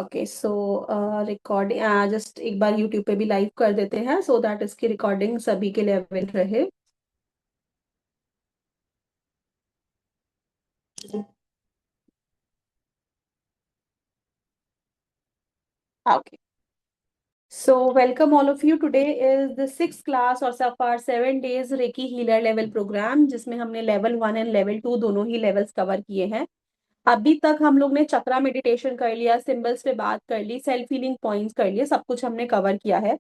Okay so recording just एक बार YouTube पे भी लाइव कर देते हैं सो दैट इसकी रिकॉर्डिंग सभी के लिए अवेलेबल रहे। Okay so welcome all of you. Today is the six class और of our 7 days reiki healer level programme, जिसमें हमने लेवल 1 एंड लेवल 2 दोनों ही लेवल्स कवर किए हैं। अभी तक हम लोग ने चक्रा मेडिटेशन कर लिया, सिंबल्स पे बात कर ली, सेल्फ हीलिंग पॉइंट्स कर लिए, सब कुछ हमने कवर किया है।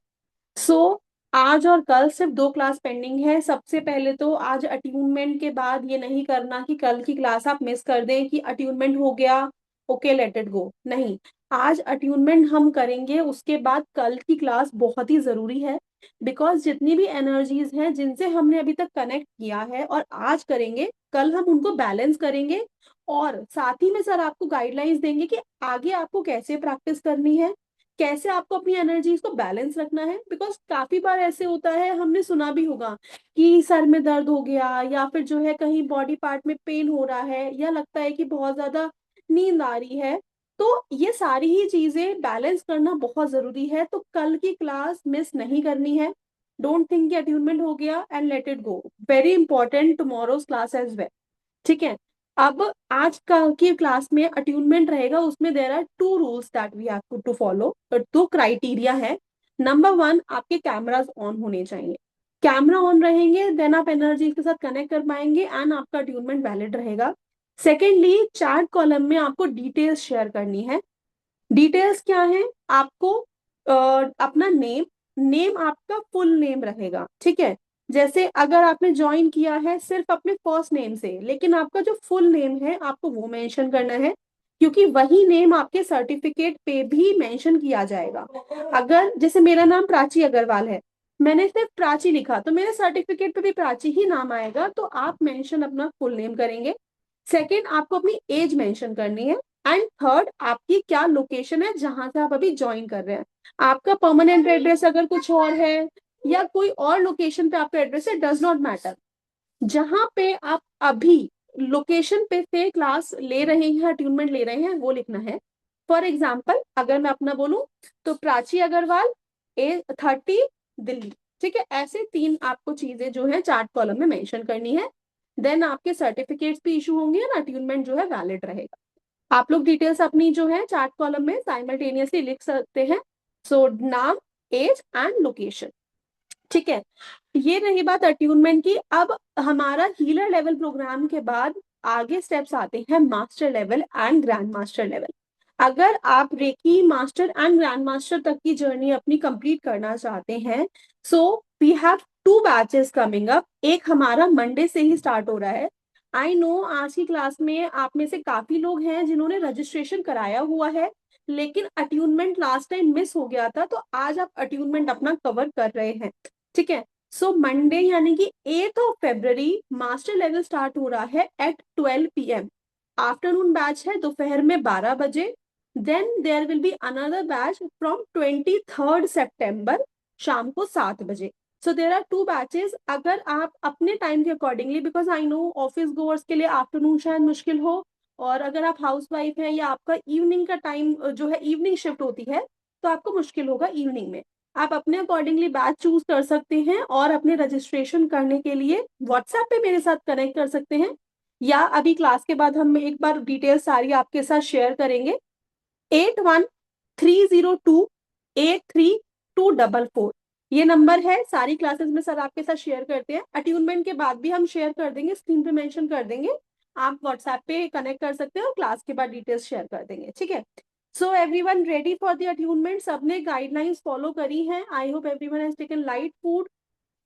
सो आज और कल सिर्फ 2 क्लास पेंडिंग है। सबसे पहले तो आज अट्यूनमेंट के बाद ये नहीं करना कि कल की क्लास आप मिस कर दें कि अट्यूनमेंट हो गया, ओके लेट इट गो, नहीं। आज अट्यूनमेंट हम करेंगे, उसके बाद कल की क्लास बहुत ही जरूरी है। बिकॉज जितनी भी एनर्जीज हैं जिनसे हमने अभी तक कनेक्ट किया है और आज करेंगे, कल हम उनको बैलेंस करेंगे। और साथ ही में सर आपको गाइडलाइंस देंगे कि आगे आपको कैसे प्रैक्टिस करनी है, कैसे आपको अपनी एनर्जीज को बैलेंस रखना है। बिकॉज काफी बार ऐसे होता है, हमने सुना भी होगा कि सर में दर्द हो गया या फिर जो है कहीं बॉडी पार्ट में पेन हो रहा है या लगता है कि बहुत ज्यादा नींद आ रही है। तो ये सारी ही चीजें बैलेंस करना बहुत जरूरी है। तो कल की क्लास मिस नहीं करनी है। डोंट थिंक कि अट्यूनमेंट हो गया and let it go. Very important tomorrow's class as well. ठीक है। अब आज का की क्लास में अट्यूनमेंट रहेगा, उसमें there are 2 rules that we have to follow. 2 criteria है। नंबर 1, आपके कैमरास ऑन होने चाहिए। कैमरा ऑन रहेंगे देन आप एनर्जी के साथ कनेक्ट कर पाएंगे एंड आपका अट्यूनमेंट वैलिड रहेगा। सेकेंडली, चैट कॉलम में आपको डिटेल्स शेयर करनी है। डिटेल्स क्या है? आपको अपना नेम, नेम आपका फुल नेम रहेगा, ठीक है। जैसे अगर आपने ज्वाइन किया है सिर्फ अपने फर्स्ट नेम से, लेकिन आपका जो फुल नेम है आपको वो मेंशन करना है, क्योंकि वही नेम आपके सर्टिफिकेट पे भी मेंशन किया जाएगा। अगर जैसे मेरा नाम प्राची अग्रवाल है, मैंने सिर्फ प्राची लिखा तो मेरे सर्टिफिकेट पे भी प्राची ही नाम आएगा, तो आप मेंशन अपना फुल नेम करेंगे। सेकेंड, आपको अपनी एज मेंशन करनी है। एंड थर्ड, आपकी क्या लोकेशन है जहां से आप अभी ज्वाइन कर रहे हैं। आपका परमानेंट एड्रेस अगर कुछ और है या कोई और लोकेशन पे आपका एड्रेस है, डज नॉट मैटर। जहां पे आप अभी लोकेशन पे से क्लास ले रहे हैं, अट्यूनमेंट ले रहे हैं, वो लिखना है। फॉर एग्जाम्पल अगर मैं अपना बोलूं तो प्राची अग्रवाल, एज 30, दिल्ली। ठीक है, ऐसे 3 आपको चीजें जो है चार्ट कॉलम में मेंशन करनी है। देन आपके सर्टिफिकेट्स भी इशू होंगे ना, अट्यूनमेंट जो है वैलिड रहेगा। आप लोग डिटेल्स अपनी जो है चार्ट कॉलम में साइमल्टेनियसली लिख सकते हैं। सो नाम, एज एंड लोकेशन। ठीक है, ये रही बात अट्यूनमेंट की। अब हमारा हीलर लेवल प्रोग्राम के बाद आगे स्टेप्स आते हैं master level and grand master level. अगर आप reiki master and grand master तक की जर्नी अपनी कंप्लीट करना चाहते हैं, so we have 2 batches coming up. एक हमारा मंडे से ही स्टार्ट हो रहा है। आई नो आज की क्लास में आप में से काफी लोग हैं जिन्होंने रजिस्ट्रेशन कराया हुआ है, लेकिन अट्यूनमेंट लास्ट टाइम मिस हो गया था, तो आज आप अट्यूनमेंट अपना कवर कर रहे हैं। ठीक है। सो मंडे यानी कि 8 फरवरी मास्टर लेवल स्टार्ट हो रहा है एट 12 PM। आफ्टरनून बैच है दोपहर में 12 बजे। Then there will be another batch from 23 September शाम को 7 बजे। So there are 2 batches. अगर आप अपने टाइम के accordingly, because I know office goers के लिए आफ्टरनून शायद मुश्किल हो, और अगर आप हाउस वाइफ हैं या आपका इवनिंग का टाइम जो है इवनिंग शिफ्ट होती है, तो आपको मुश्किल होगा इवनिंग में। आप अपने अकॉर्डिंगली बैच चूज कर सकते हैं और अपने रजिस्ट्रेशन करने के लिए व्हाट्सएप पे मेरे साथ कनेक्ट कर सकते हैं, या अभी क्लास के बाद हम एक बार डिटेल सारी आपके साथ शेयर करेंगे। 8130283244 ये नंबर है। सारी क्लासेस में सर आपके साथ शेयर करते हैं, अट्यूनमेंट के बाद भी हम शेयर कर देंगे, स्क्रीन पे मेंशन कर देंगे। आप व्हाट्सएप पे कनेक्ट कर सकते हैं और क्लास के बाद डिटेल्स शेयर कर देंगे, ठीक है। So everyone ready for the attunement? सबने गाइडलाइंस फॉलो करी हैं। I hope everyone has taken light food.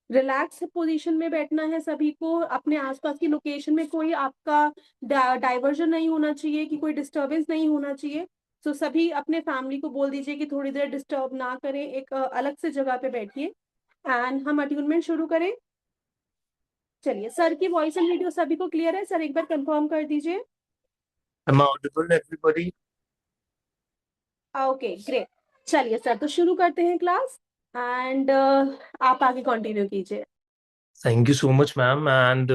Relax position में बैठना है सभी को। अपने आसपास की लोकेशन में कोई आपका डाइवर्जन नहीं होना चाहिए, कि कोई डिस्टरबेंस नहीं होना चाहिए। सो सभी अपने फैमिली को बोल दीजिए कि थोड़ी देर डिस्टर्ब ना करें, एक अलग से जगह पे बैठिए एंड हम अट्यूनमेंट शुरू करें। चलिए, सर की वॉइस एंड वीडियो सभी को क्लियर है? सर एक बार कंफर्म कर दीजिए। Am I audible, everybody? Okay great. चलिए सर, तो शुरू करते हैं क्लास एंड आप आगे कंटिन्यू कीजिए। Thank you so much, ma'am. And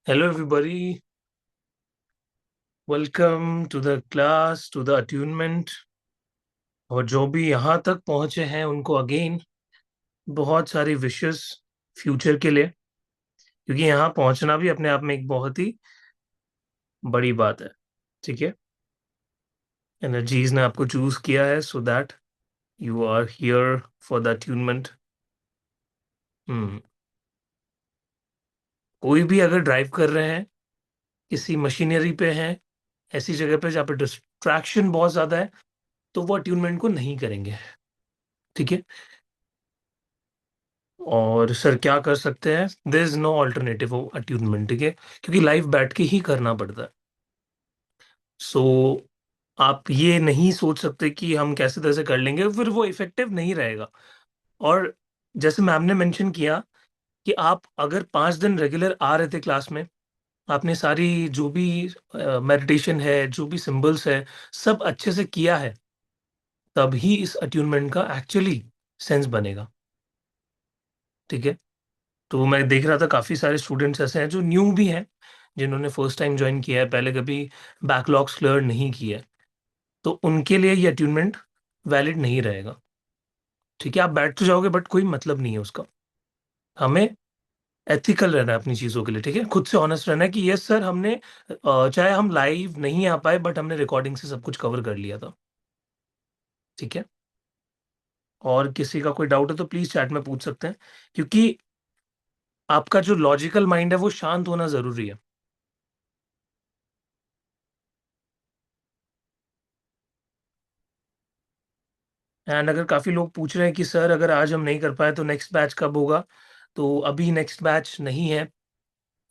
hello, everybody. Welcome to the class, to the attunement. और जो भी यहाँ तक पहुंचे हैं उनको अगेन बहुत सारी विशेस फ्यूचर के लिए, क्योंकि यहाँ पहुंचना भी अपने आप में एक बहुत ही बड़ी बात है। ठीक है, एनर्जीज ने आपको चूज किया है so that you are here for the attunement. Hmm कोई भी अगर ड्राइव कर रहे हैं, किसी मशीनरी पे हैं, ऐसी जगह पे जहाँ पे डिस्ट्रैक्शन बहुत ज्यादा है, तो वो अट्यूनमेंट को नहीं करेंगे। ठीक है, और सर क्या कर सकते हैं? There is no alternative of attunement. ठीक है, क्योंकि लाइव बैठ के ही करना पड़ता है। सो आप ये नहीं सोच सकते कि हम कैसे तरह से कर लेंगे, फिर वो इफेक्टिव नहीं रहेगा। और जैसे मैम ने मेंशन किया कि आप अगर 5 दिन रेगुलर आ रहे थे क्लास में, आपने सारी जो भी मेडिटेशन है, जो भी सिंबल्स है, सब अच्छे से किया है, तभी इस अट्यूनमेंट का एक्चुअली सेंस बनेगा। ठीक है, तो मैं देख रहा था काफी सारे स्टूडेंट्स ऐसे हैं जो न्यू भी हैं, जिन्होंने फर्स्ट टाइम ज्वाइन किया है, पहले कभी बैकलॉग्स क्लियर नहीं किया है, तो उनके लिए ये अट्यूनमेंट वैलिड नहीं रहेगा। ठीक है, आप बैठ तो जाओगे बट कोई मतलब नहीं है उसका। हमें एथिकल रहना है अपनी चीजों के लिए। ठीक है, खुद से ऑनेस्ट रहना है कि यस सर, हमने चाहे हम लाइव नहीं आ पाए बट हमने रिकॉर्डिंग से सब कुछ कवर कर लिया था। ठीक है, और किसी का कोई डाउट है तो प्लीज चैट में पूछ सकते हैं, क्योंकि आपका जो लॉजिकल माइंड है वो शांत होना जरूरी है। एंड अगर काफी लोग पूछ रहे हैं कि सर अगर आज हम नहीं कर पाए तो नेक्स्ट बैच कब होगा, तो अभी नेक्स्ट बैच नहीं है।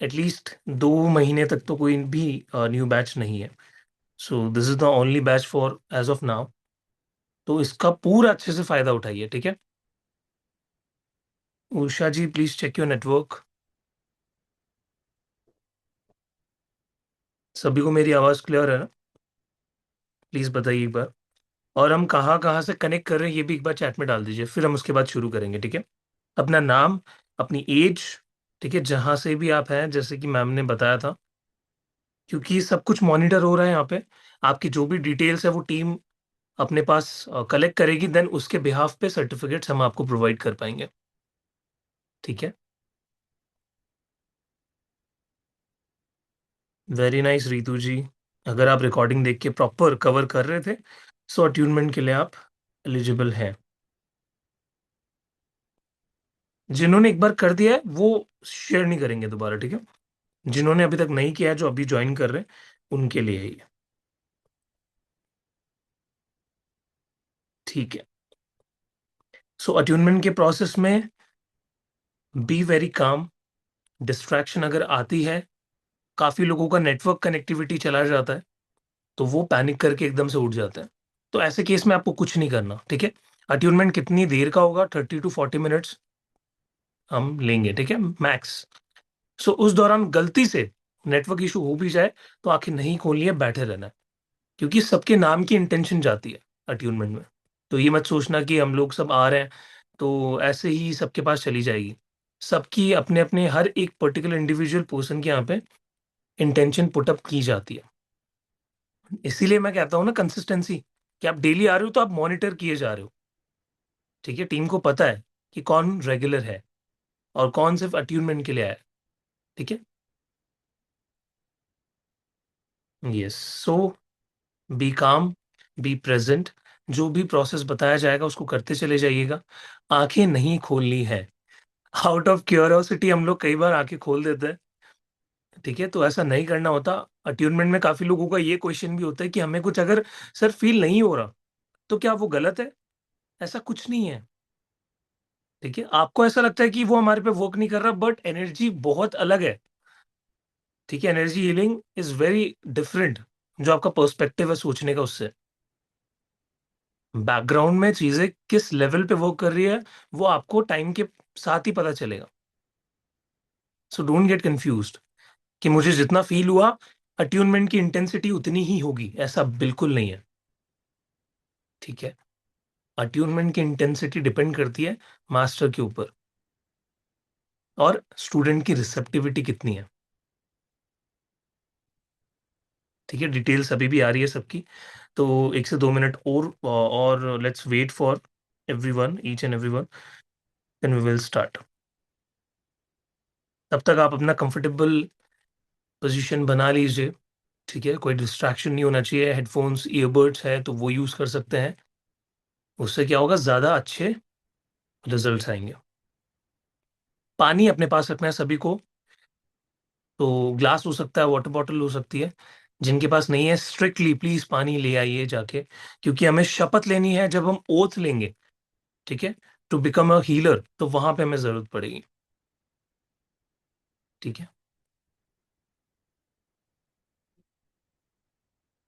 एटलीस्ट 2 महीने तक तो कोई भी न्यू बैच नहीं है। So this is the only batch for as of now. तो इसका पूरा अच्छे से फायदा उठाइए। ठीक है, Usha ji please check your network. सभी को मेरी आवाज क्लियर है ना? प्लीज बताइए एक बार। और हम कहाँ कहाँ से कनेक्ट कर रहे हैं ये भी एक बार चैट में डाल दीजिए, फिर हम उसके बाद शुरू करेंगे। ठीक है, अपना नाम, अपनी एज, ठीक है, जहां से भी आप हैं, जैसे कि मैम ने बताया था, क्योंकि सब कुछ मॉनिटर हो रहा है यहाँ पे। आपकी जो भी डिटेल्स है वो टीम अपने पास कलेक्ट करेगी, देन उसके बिहाफ पे सर्टिफिकेट्स हम आपको प्रोवाइड कर पाएंगे। ठीक है, वेरी नाइस रितु जी। अगर आप रिकॉर्डिंग देख के प्रॉपर कवर कर रहे थे, सो अट्यूनमेंट के लिए आप एलिजिबल हैं। जिन्होंने एक बार कर दिया है वो शेयर नहीं करेंगे दोबारा। ठीक है, जिन्होंने अभी तक नहीं किया है, जो अभी ज्वाइन कर रहे हैं, उनके लिए ही है। ठीक है, सो अट्यूनमेंट के प्रोसेस में बी वेरी काम। डिस्ट्रैक्शन अगर आती है, काफी लोगों का नेटवर्क कनेक्टिविटी चला जाता है, तो वो पैनिक करके एकदम से उठ जाते हैं। तो ऐसे केस में आपको कुछ नहीं करना। ठीक है, अट्यूनमेंट कितनी देर का होगा? 30 to 40 मिनट्स हम लेंगे। ठीक है, मैक्स। सो उस दौरान गलती से नेटवर्क इशू हो भी जाए तो आंखें नहीं खोलनी है, बैठे रहना है, क्योंकि सबके नाम की इंटेंशन जाती है अट्यूनमेंट में। तो ये मत सोचना कि हम लोग सब आ रहे हैं तो ऐसे ही सबके पास चली जाएगी। सबकी अपने अपने हर एक पर्टिकुलर इंडिविजुअल पर्सन के यहाँ पे इंटेंशन पुटअप की जाती है। इसीलिए मैं कहता हूँ ना, कंसिस्टेंसी, कि आप डेली आ रहे हो तो आप मॉनिटर किए जा रहे हो। ठीक है, टीम को पता है कि कौन रेगुलर है और कौन सिर्फ अट्यूनमेंट के लिए आया है। ठीक है, यस। सो बी काम, बी प्रेजेंट। जो भी प्रोसेस बताया जाएगा उसको करते चले जाइएगा। आंखें नहीं खोलनी है। आउट ऑफ क्यूरियोसिटी हम लोग कई बार आंखें खोल देते हैं। ठीक है, तो ऐसा नहीं करना होता। अट्यूनमेंट में काफी लोगों का ये क्वेश्चन भी होता है कि हमें कुछ अगर सर फील नहीं हो रहा तो क्या वो गलत है? ऐसा कुछ नहीं है। ठीक है, आपको ऐसा लगता है कि वो हमारे पे वर्क नहीं कर रहा, बट एनर्जी बहुत अलग है। ठीक है, energy healing is very different. जो आपका पर्सपेक्टिव है सोचने का, उससे बैकग्राउंड में चीजें किस लेवल पे वर्क कर रही है, वो आपको टाइम के साथ ही पता चलेगा। सो डोंट गेट कंफ्यूज्ड कि मुझे जितना फील हुआ अट्यूनमेंट की इंटेंसिटी उतनी ही होगी, ऐसा बिल्कुल नहीं है। ठीक है, अट्यूनमेंट की इंटेंसिटी डिपेंड करती है मास्टर के ऊपर और स्टूडेंट की रिसेप्टिविटी कितनी है। ठीक है, डिटेल्स अभी भी आ रही है सबकी। तो 1 से 2 मिनट और let's wait for everyone, each and everyone, then we will start. तब तक आप अपना कंफर्टेबल पोजीशन बना लीजिए। ठीक है, कोई डिस्ट्रैक्शन नहीं होना चाहिए। हेडफोन्स, ईयरबड्स है तो वो यूज कर सकते हैं। उससे क्या होगा, ज्यादा अच्छे रिजल्ट्स आएंगे। पानी अपने पास रखना है सभी को। तो ग्लास हो सकता है, वाटर बॉटल हो सकती है। जिनके पास नहीं है, स्ट्रिक्टली प्लीज पानी ले आइए जाके। क्योंकि हमें शपथ लेनी है, जब हम ओथ लेंगे, ठीक है, टू बिकम अ हीलर, तो वहां पे हमें जरूरत पड़ेगी। ठीक है।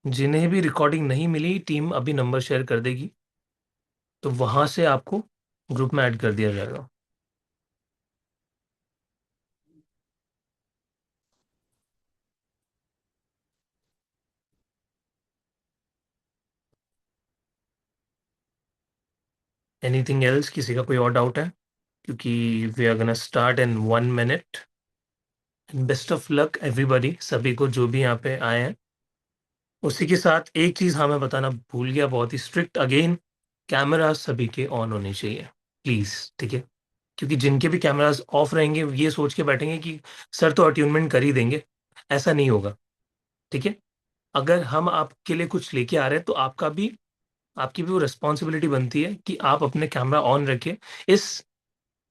जिन्हें भी रिकॉर्डिंग नहीं मिली, टीम अभी नंबर शेयर कर देगी, तो वहां से आपको ग्रुप में ऐड कर दिया जाएगा। एनीथिंग एल्स, किसी का कोई और डाउट है? क्योंकि we are gonna start in 1 minute. Best of luck everybody, सभी को जो भी यहाँ पे आए हैं। उसी के साथ एक चीज हाँ मैं बताना भूल गया, बहुत ही स्ट्रिक्ट अगेन, कैमरास सभी के ऑन होने चाहिए, प्लीज। ठीक है, क्योंकि जिनके भी कैमरास ऑफ रहेंगे ये सोच के बैठेंगे कि सर तो अट्यूनमेंट कर ही देंगे। ऐसा नहीं होगा। ठीक है, अगर हम आपके लिए कुछ लेके आ रहे हैं तो आपकी भी वो रिस्पॉन्सिबिलिटी बनती है कि आप अपने कैमरा ऑन रखें, इस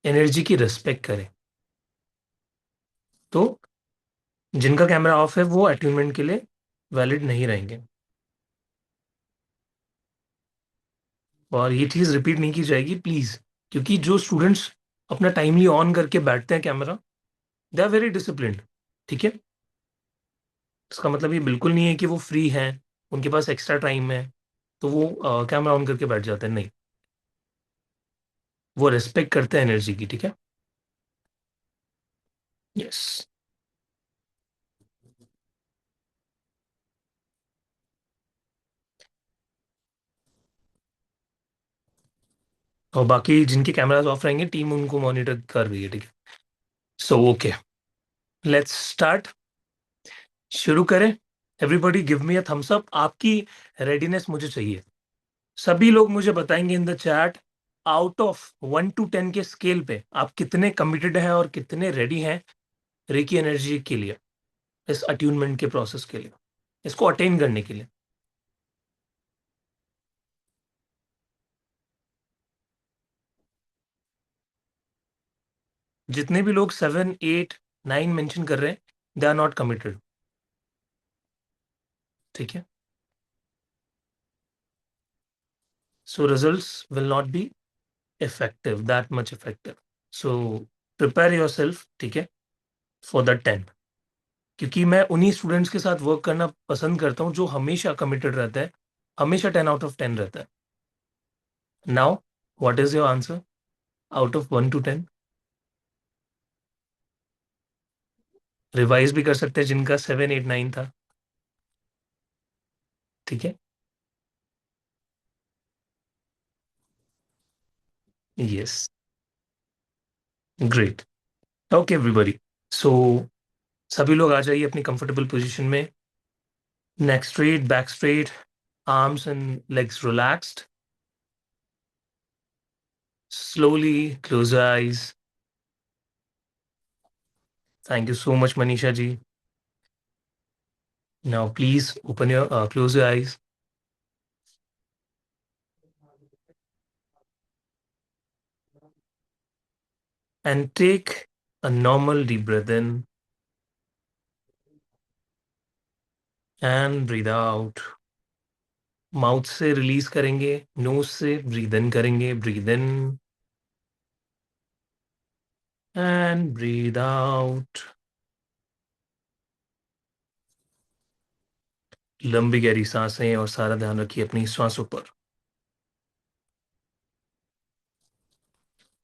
एनर्जी की रिस्पेक्ट करें। तो जिनका कैमरा ऑफ है वो अट्यूनमेंट के लिए वैलिड नहीं रहेंगे। और ये चीज रिपीट नहीं की जाएगी प्लीज। क्योंकि जो स्टूडेंट्स अपना टाइमली ऑन करके बैठते हैं camera, they are very disciplined. ठीक है, इसका मतलब ये बिल्कुल नहीं है कि वो फ्री हैं, उनके पास एक्स्ट्रा टाइम है तो वो कैमरा ऑन करके बैठ जाते हैं, नहीं। वो रेस्पेक्ट करते हैं एनर्जी की। ठीक है। यस। और बाकी जिनके कैमरास ऑफ रहेंगे, टीम उनको मॉनिटर कर रही है। ठीक है। So okay, let's start. शुरू करें। Everybody give me a thumbs up, आपकी रेडीनेस मुझे चाहिए। सभी लोग मुझे बताएंगे इन the chat, out of 1 to 10 के स्केल पे आप कितने कमिटेड हैं और कितने रेडी हैं रेकी एनर्जी के लिए, इस अट्यूनमेंट के प्रोसेस के लिए, इसको अटेन करने के लिए। जितने भी लोग 7, 8, 9 मेंशन कर रहे हैं, दे आर नॉट कमिटेड। ठीक है, so results will not be effective, that much effective. So prepare yourself, ठीक है, फॉर द 10। क्योंकि मैं उन्हीं स्टूडेंट्स के साथ वर्क करना पसंद करता हूँ जो हमेशा कमिटेड रहता है, हमेशा 10 out of 10 रहता है। Now what is your answer out of 1 to 10? Revise भी कर सकते हैं जिनका 7, 8, 9 था। ठीक है। Yes, great. Okay everybody, so सभी लोग आ जाइए अपनी कंफर्टेबल पोजीशन में। Neck straight, back straight, arms and legs relaxed. Slowly close eyes. Thank you so much Manisha ji. Now please open your close your eyes and take a normal deep breath in and breathe out। Mouth से release करेंगे, knows से breathe in करेंगे, breathe in and breathe out. लंबी गहरी सांसें और सारा ध्यान रखिए अपनी श्वासों पर।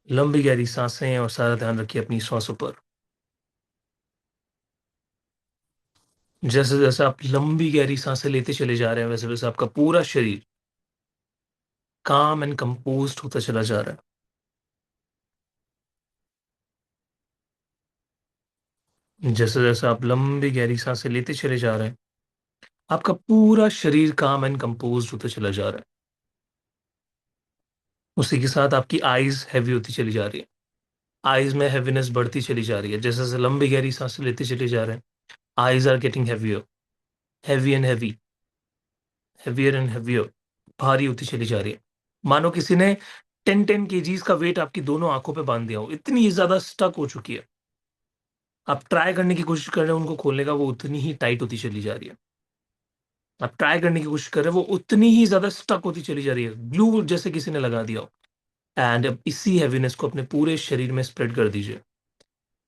लंबी गहरी सांसें और सारा ध्यान रखिए अपनी श्वासों पर। जैसे जैसे आप लंबी गहरी सांसें लेते चले जा रहे हैं, वैसे वैसे आपका पूरा शरीर काम एंड कंपोज्ड होता चला जा रहा है। जैसे जैसे आप लंबी गहरी सांसें लेते चले जा रहे हैं, आपका पूरा शरीर काम एंड कंपोज होता चला जा रहा है। उसी के साथ आपकी आईज हैवी होती चली जा रही है। आईज में हैवीनेस बढ़ती चली जा रही है, जैसे जैसे लंबी गहरी सांसें लेते चले जा रहे हैं। Eyes are getting heavier, heavy and heavy, heavier and heavier, भारी होती चली जा रही है। मानो किसी ने 10 केजीज का वेट आपकी दोनों आंखों पे बांध दिया हो, इतनी ज्यादा स्टक हो चुकी है। आप ट्राई करने की कोशिश कर रहे हैं उनको खोलने का, वो उतनी ही टाइट होती चली जा रही है। आप ट्राई करने की कोशिश कर रहे हैं, वो उतनी ही ज्यादा स्टक होती चली जा रही है, ग्लू जैसे किसी ने लगा दिया हो। एंड अब इसी हैवीनेस को अपने पूरे शरीर में स्प्रेड कर दीजिए।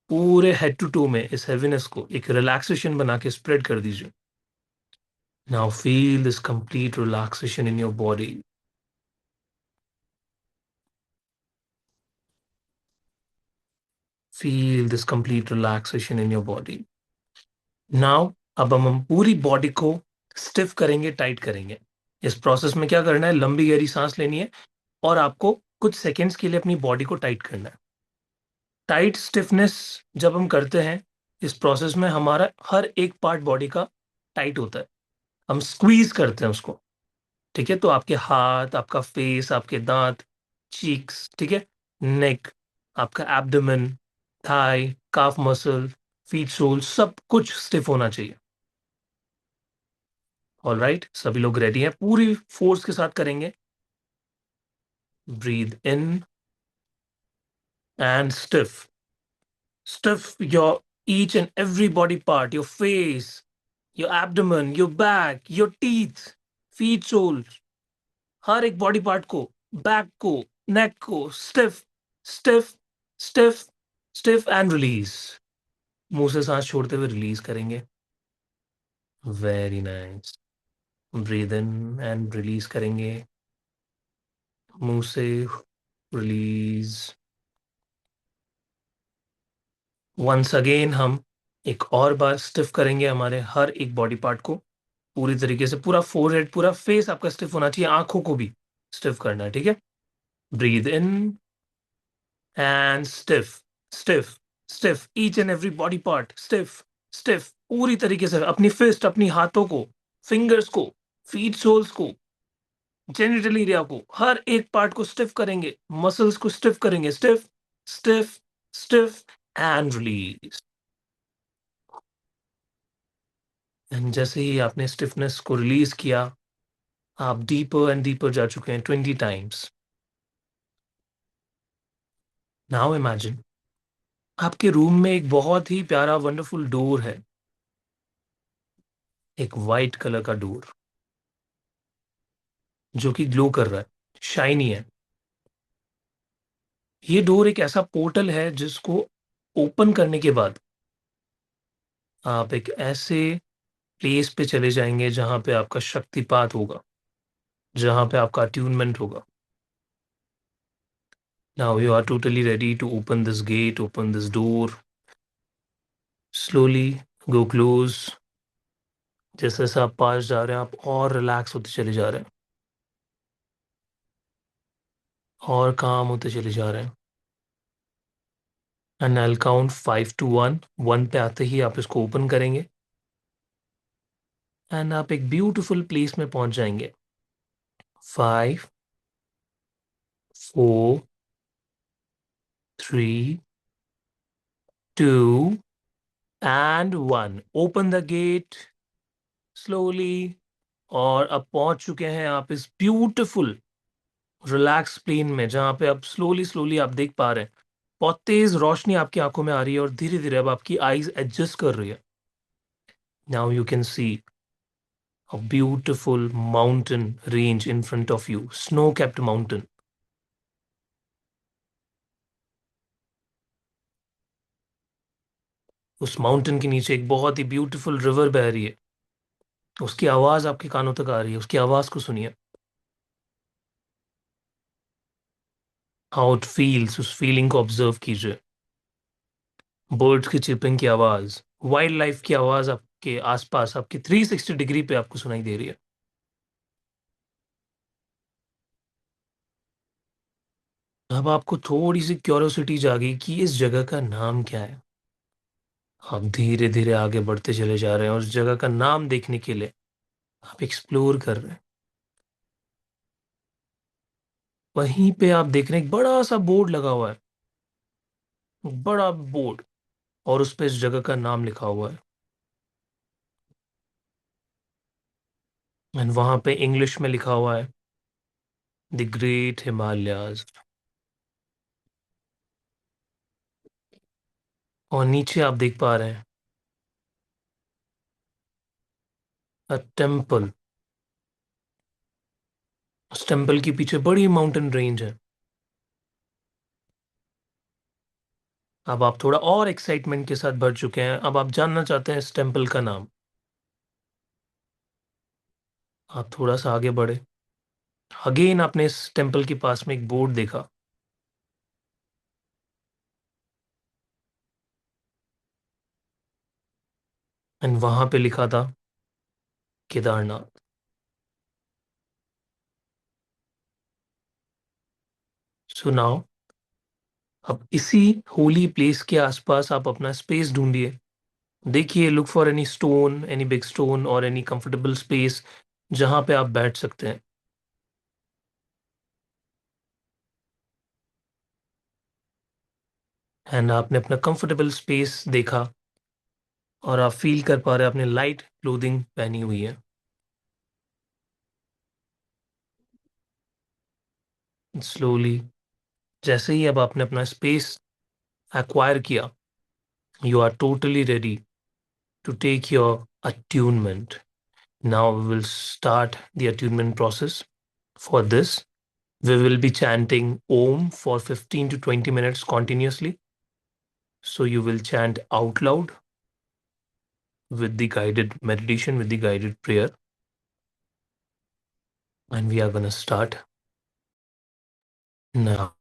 पूरे हेड टू टो में इस हैवीनेस को एक रिलैक्सेशन बना के स्प्रेड कर दीजिए। Now feel this complete relaxation in your body. Feel this complete relaxation in your body. Now अब हम पूरी बॉडी को स्टिफ करेंगे, टाइट करेंगे। इस प्रोसेस में क्या करना है, लंबी गहरी सांस लेनी है और आपको कुछ सेकेंड्स के लिए अपनी बॉडी को टाइट करना है। टाइट स्टिफनेस जब हम करते हैं इस प्रोसेस में, हमारा हर एक पार्ट बॉडी का टाइट होता है। हम स्क्वीज करते हैं उसको। ठीक है, तो आपके हाथ, आपका फेस, आपके दांत, चीक्स, ठीक है, नेक, आपका abdomen, thigh, calf muscle, feet sole, सब कुछ स्टिफ होना चाहिए। ऑल राइट, सभी लोग रेडी हैं? पूरी फोर्स के साथ करेंगे। Breathe in and stiff. Stuff your each and every body part, your face, your abdomen, your back, your teeth, feet soles, हर एक बॉडी पार्ट को, बैक को, नेक को stiff, stiff, stiff, stiff and release. मुंह से सांस छोड़ते हुए रिलीज करेंगे। Very nice. Breathe in and release करेंगे मुंह से, रिलीज। वंस अगेन हम एक और बार स्टिफ करेंगे हमारे हर एक बॉडी पार्ट को पूरी तरीके से। पूरा फोरहेड, पूरा फेस आपका स्टिफ होना चाहिए, आंखों को भी स्टिफ करना है। ठीक है, breathe in and stiff, stiff, stiff, each and every body part stiff, stiff पूरी तरीके से। अपनी फिस्ट, अपनी हाथों को, फिंगर्स को, फीट सोल्स को, जेनिटल एरिया को, हर एक पार्ट को स्टिफ करेंगे, मसल्स को स्टिफ करेंगे। Stiff, stiff, stiff and release. And जैसे ही आपने स्टिफनेस को रिलीज किया, आप डीपर एंड डीपर जा चुके हैं 20 टाइम्स। नाउ इमेजिन आपके रूम में एक बहुत ही प्यारा वंडरफुल डोर है, एक वाइट कलर का डोर जो कि ग्लो कर रहा है, शाइनी है। ये डोर एक ऐसा पोर्टल है जिसको ओपन करने के बाद आप एक ऐसे प्लेस पे चले जाएंगे जहां पे आपका शक्तिपात होगा, जहां पे आपका अट्यूनमेंट होगा। Now you are totally ready to open this gate, open this door. Slowly go close. जैसे जैसे आप पास जा रहे हैं, आप और रिलैक्स होते चले जा रहे हैं, और काम होते चले जा रहे हैं। And I count 5 to 1। 1 पे आते ही आप इसको ओपन करेंगे एंड आप एक ब्यूटीफुल प्लेस में पहुंच जाएंगे। 5, 4, 3, 2 and 1। Open the gate slowly. और अब पहुंच चुके हैं आप इस ब्यूटीफुल रिलैक्स प्लेन में, जहां पे अब स्लोली स्लोली आप देख पा रहे हैं, बहुत तेज रोशनी आपकी आंखों में आ रही है और धीरे धीरे अब आपकी आईज एडजस्ट कर रही है। Now you can see a beautiful mountain range in front of you, snow-capped mountain. उस माउंटेन के नीचे एक बहुत ही ब्यूटीफुल रिवर बह रही है। उसकी आवाज आपके कानों तक आ रही है, उसकी आवाज को सुनिए। हाउ इट फील्स, उस फीलिंग को ऑब्जर्व कीजिए। बर्ड्स की चिपिंग की आवाज, वाइल्ड लाइफ की आवाज आपके आसपास, आपकी 360 डिग्री पे आपको सुनाई दे रही है। अब आपको थोड़ी सी क्यूरियोसिटी जागी कि इस जगह का नाम क्या है। आप धीरे धीरे आगे बढ़ते चले जा रहे हैं उस जगह का नाम देखने के लिए। आप एक्सप्लोर कर रहे हैं। वहीं पे आप देख रहे हैं एक बड़ा सा बोर्ड लगा हुआ है, बड़ा बोर्ड, और उस पे इस जगह का नाम लिखा हुआ है। एंड वहां पे इंग्लिश में लिखा हुआ है द ग्रेट हिमालयाज। और नीचे आप देख पा रहे हैं अ टेम्पल। उस टेम्पल के पीछे बड़ी माउंटेन रेंज है। अब आप थोड़ा और एक्साइटमेंट के साथ भर चुके हैं, अब आप जानना चाहते हैं इस टेम्पल का नाम। आप थोड़ा सा आगे बढ़े। अगेन आपने इस टेम्पल के पास में एक बोर्ड देखा। एंड वहां पे लिखा था केदारनाथ। सुनाओ। अब इसी होली प्लेस के आसपास आप अपना स्पेस ढूंढिए। देखिए, look for any stone, any big stone और एनी कंफर्टेबल स्पेस जहां पे आप बैठ सकते हैं। एंड आपने अपना कंफर्टेबल स्पेस देखा और आप फील कर पा रहे हैं आपने लाइट क्लोथिंग पहनी हुई है। स्लोली, जैसे ही अब आपने अपना स्पेस एक्वायर किया, you are totally ready to take your attunement. Now we will start the attunement process. For this, we will be chanting Om for 15 to 20 minutes continuously. So you will chant out loud with the guided meditation, with the guided prayer. And we are going to start now.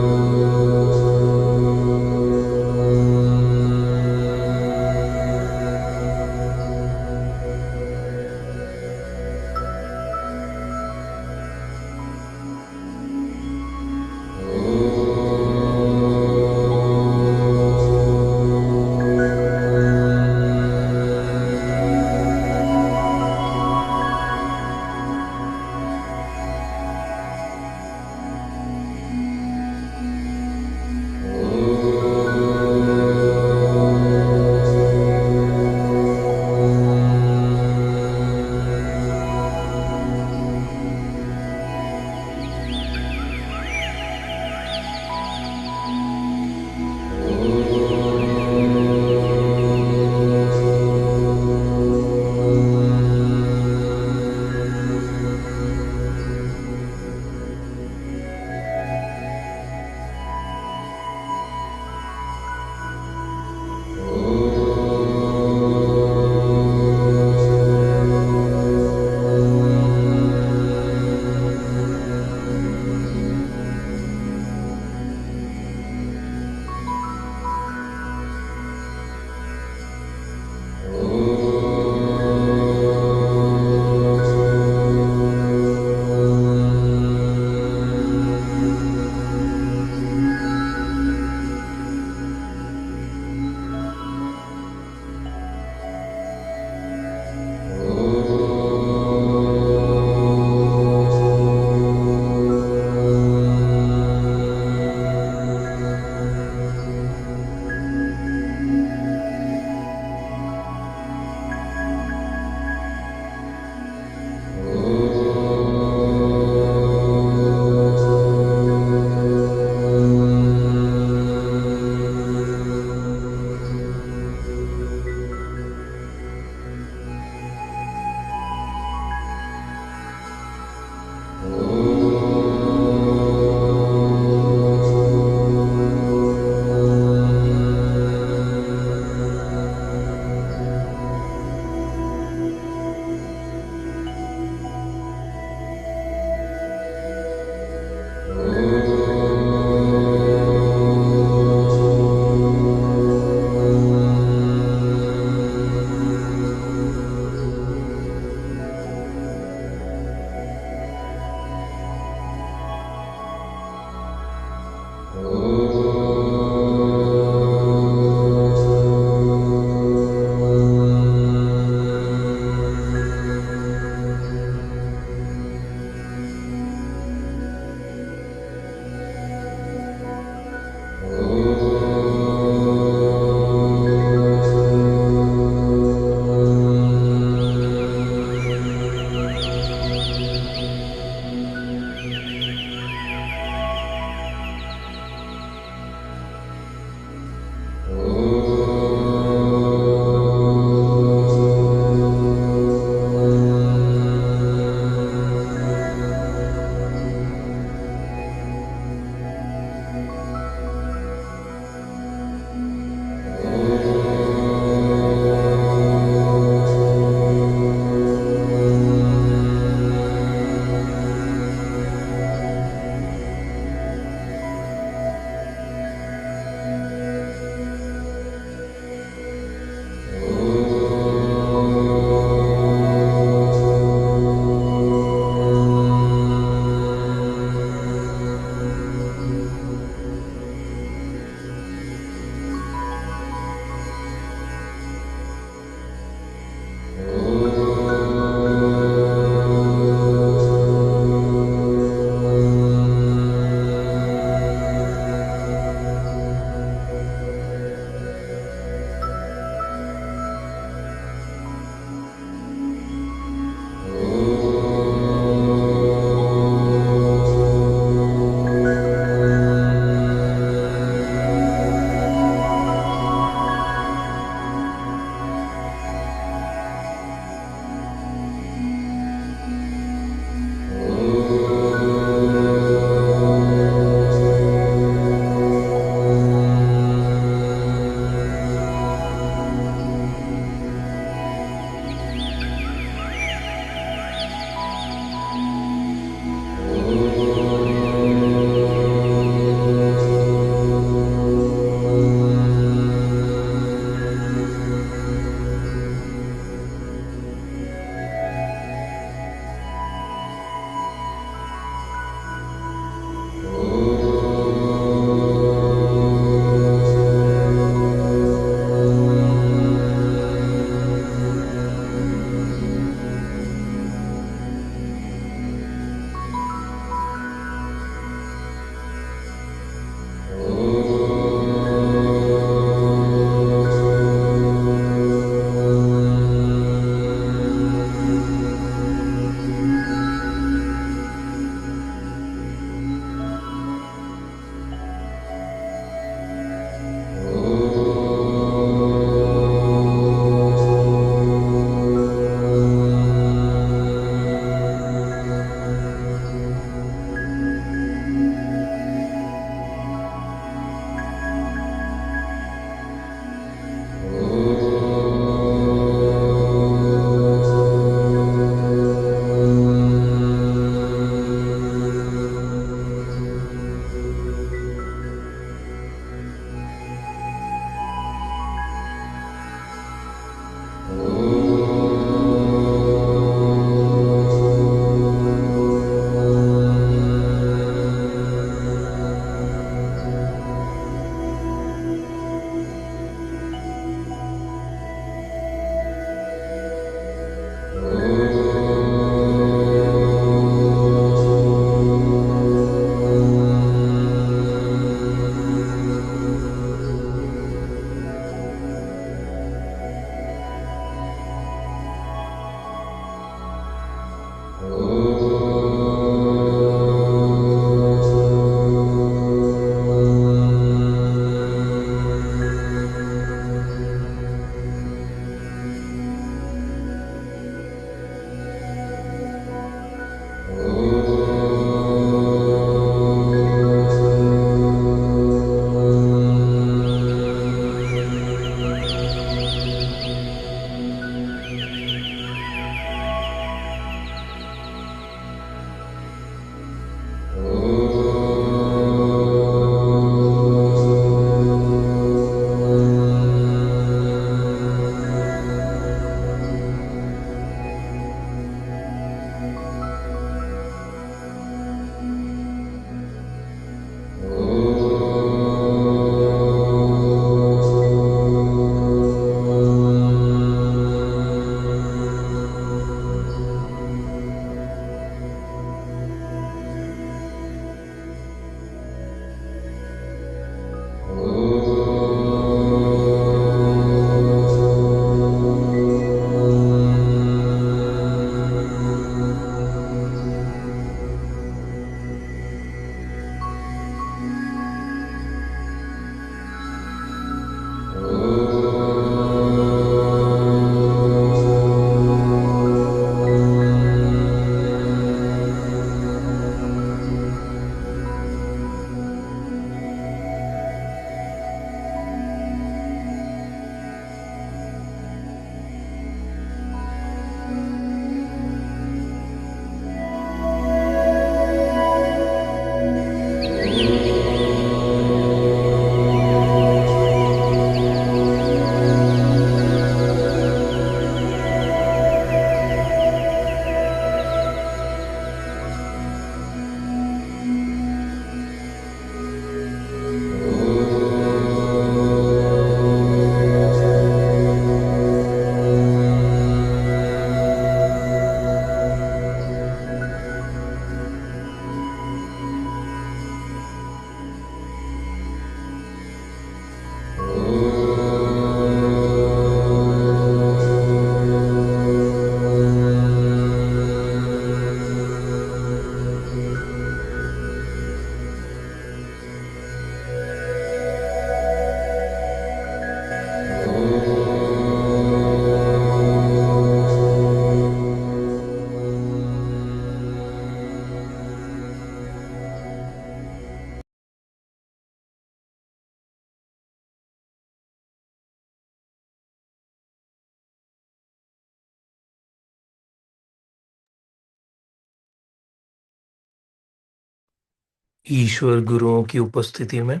ईश्वर गुरुओं की उपस्थिति में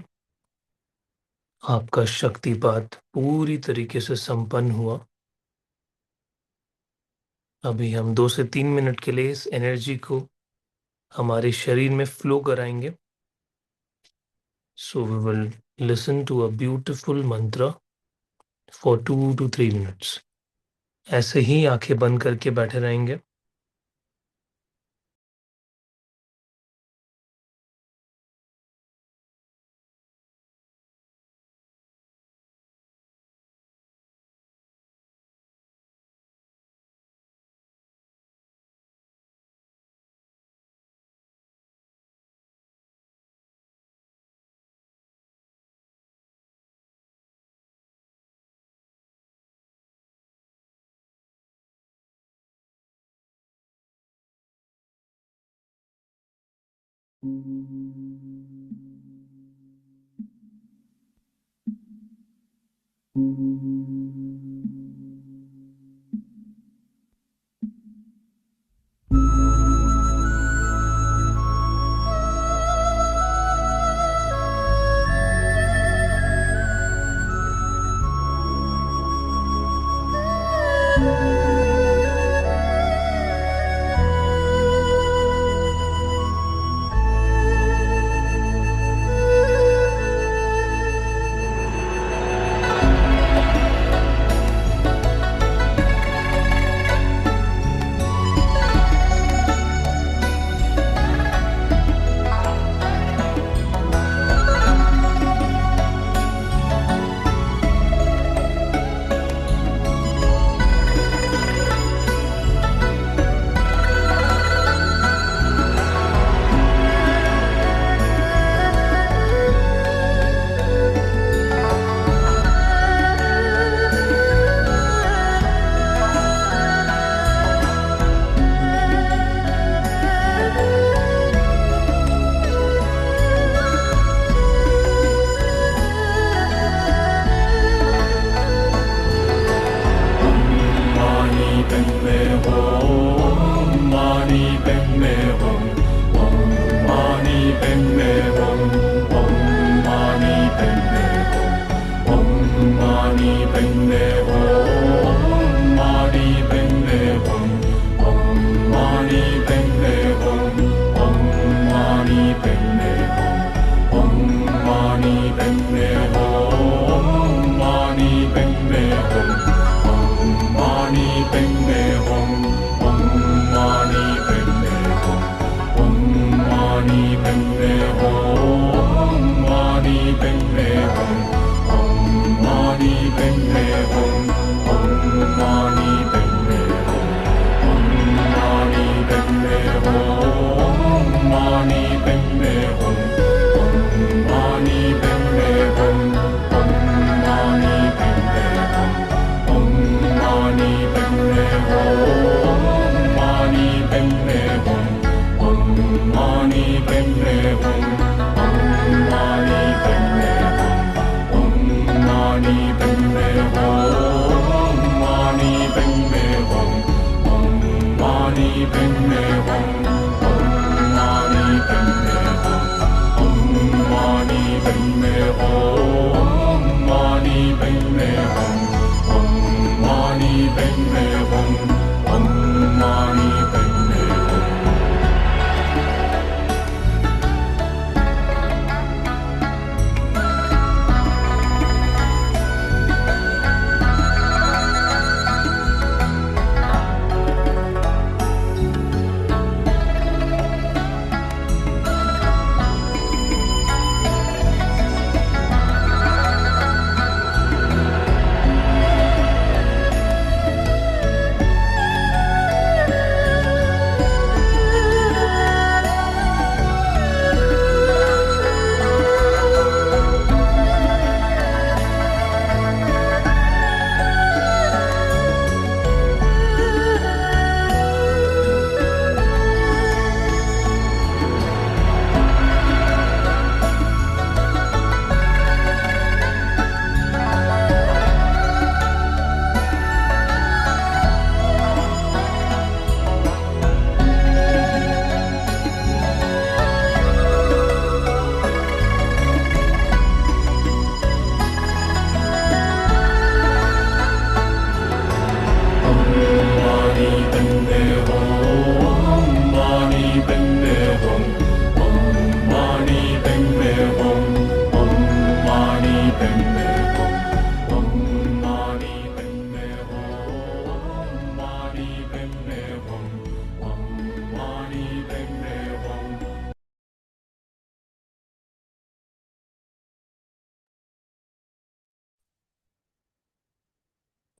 आपका शक्तिपात पूरी तरीके से संपन्न हुआ। अभी हम 2 से 3 मिनट के लिए इस एनर्जी को हमारे शरीर में फ्लो कराएंगे। So we will listen to a beautiful mantra for 2 to 3 minutes। ऐसे ही आंखें बंद करके बैठे रहेंगे।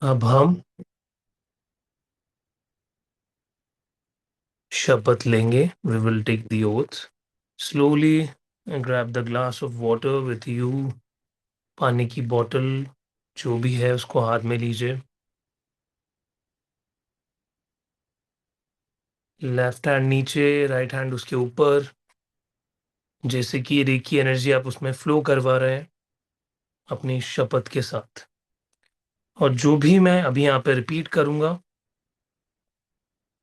अब हम शपथ लेंगे. We will take the oath. Slowly grab the glass of water with you. पानी की बोतल जो भी है उसको हाथ में लीजिए. लेफ्ट हैंड नीचे, राइट हैंड उसके ऊपर, जैसे कि रेकी एनर्जी आप उसमें फ्लो करवा रहे हैं अपनी शपथ के साथ. और जो भी मैं अभी यहाँ पे रिपीट करूंगा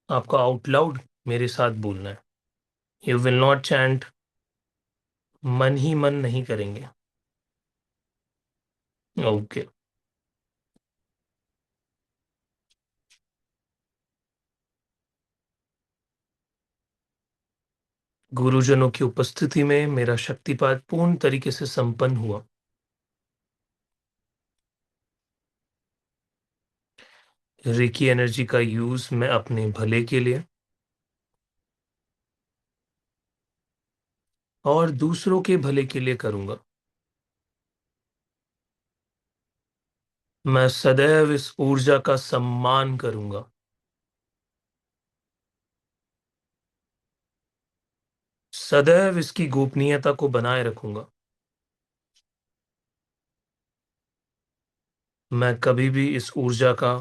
आपको आउट लाउड मेरे साथ बोलना है. You will not chant. मन ही मन नहीं करेंगे. ओके. गुरुजनों की उपस्थिति में मेरा शक्तिपात पूर्ण तरीके से संपन्न हुआ. रेकी एनर्जी का यूज मैं अपने भले के लिए और दूसरों के भले के लिए करूंगा. मैं सदैव इस ऊर्जा का सम्मान करूंगा. सदैव इसकी गोपनीयता को बनाए रखूंगा. मैं कभी भी इस ऊर्जा का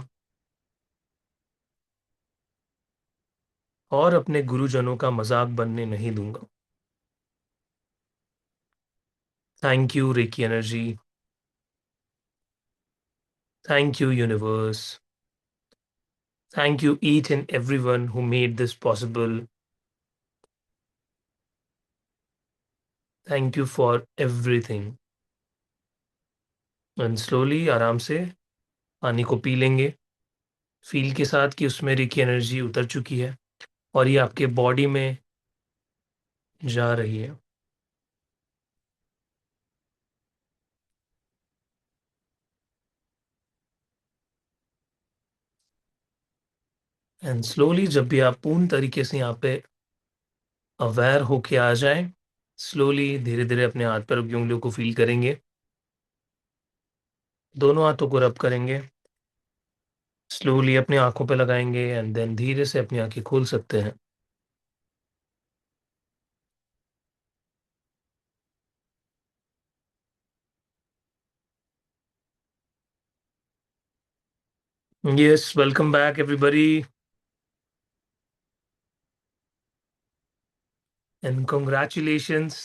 और अपने गुरुजनों का मजाक बनने नहीं दूंगा. Thank you reiki energy. Thank you universe. Thank you each and everyone who made this possible. Thank you for everything. And slowly आराम से पानी को पी लेंगे. फील के साथ कि उसमें रेकी एनर्जी उतर चुकी है और ये आपके बॉडी में जा रही है. एंड स्लोली जब भी आप पूर्ण तरीके से यहाँ पे अवेयर होके आ जाएं, स्लोली धीरे धीरे अपने हाथ पैरों की उंगलियों को फील करेंगे. दोनों हाथों को रब करेंगे. स्लोली अपनी आंखों पे लगाएंगे एंड देन धीरे से अपनी आंखें खोल सकते हैं. Yes, welcome back everybody and congratulations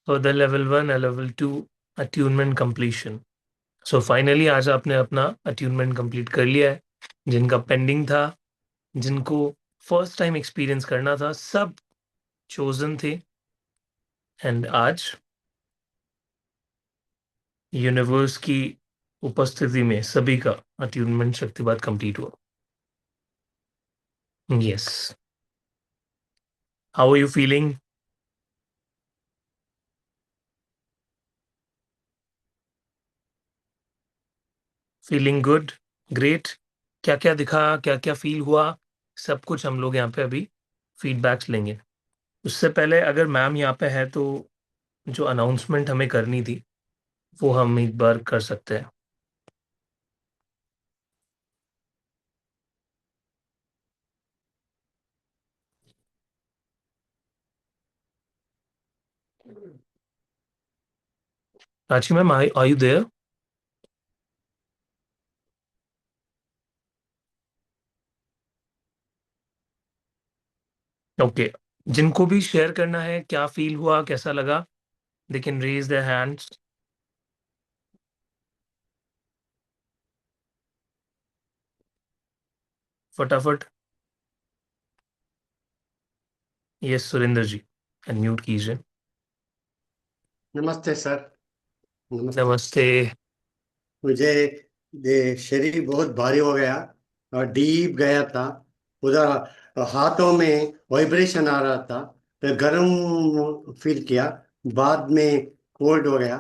for the level 1 और level 2 attunement completion. So finally आज आपने अपना अट्यूनमेंट कंप्लीट कर लिया है. जिनका पेंडिंग था, जिनको फर्स्ट टाइम एक्सपीरियंस करना था, सब चोजन थे. एंड आज यूनिवर्स की उपस्थिति में सभी का अट्यूनमेंट शक्तिपात कंप्लीट हुआ. Yes. How are you feeling? Feeling good? Great. क्या क्या दिखा, क्या क्या फील हुआ, सब कुछ हम लोग यहाँ पे अभी फीडबैक्स लेंगे. उससे पहले अगर मैम यहाँ पे है तो जो अनाउंसमेंट हमें करनी थी वो हम एक बार कर सकते हैं. Prachi ma'am, are you there? Okay. जिनको भी शेयर करना है क्या फील हुआ, कैसा लगा, they can raise their hands. फटाफट. यस सुरेंद्र जी, अनम्यूट कीजिए. नमस्ते सर। नमस्ते। नमस्ते. मुझे शरीर बहुत भारी हो गया और डीप गया था। उधर हाथों में वाइब्रेशन आ रहा था, तो गर्म फील किया। बाद में कोल्ड हो गया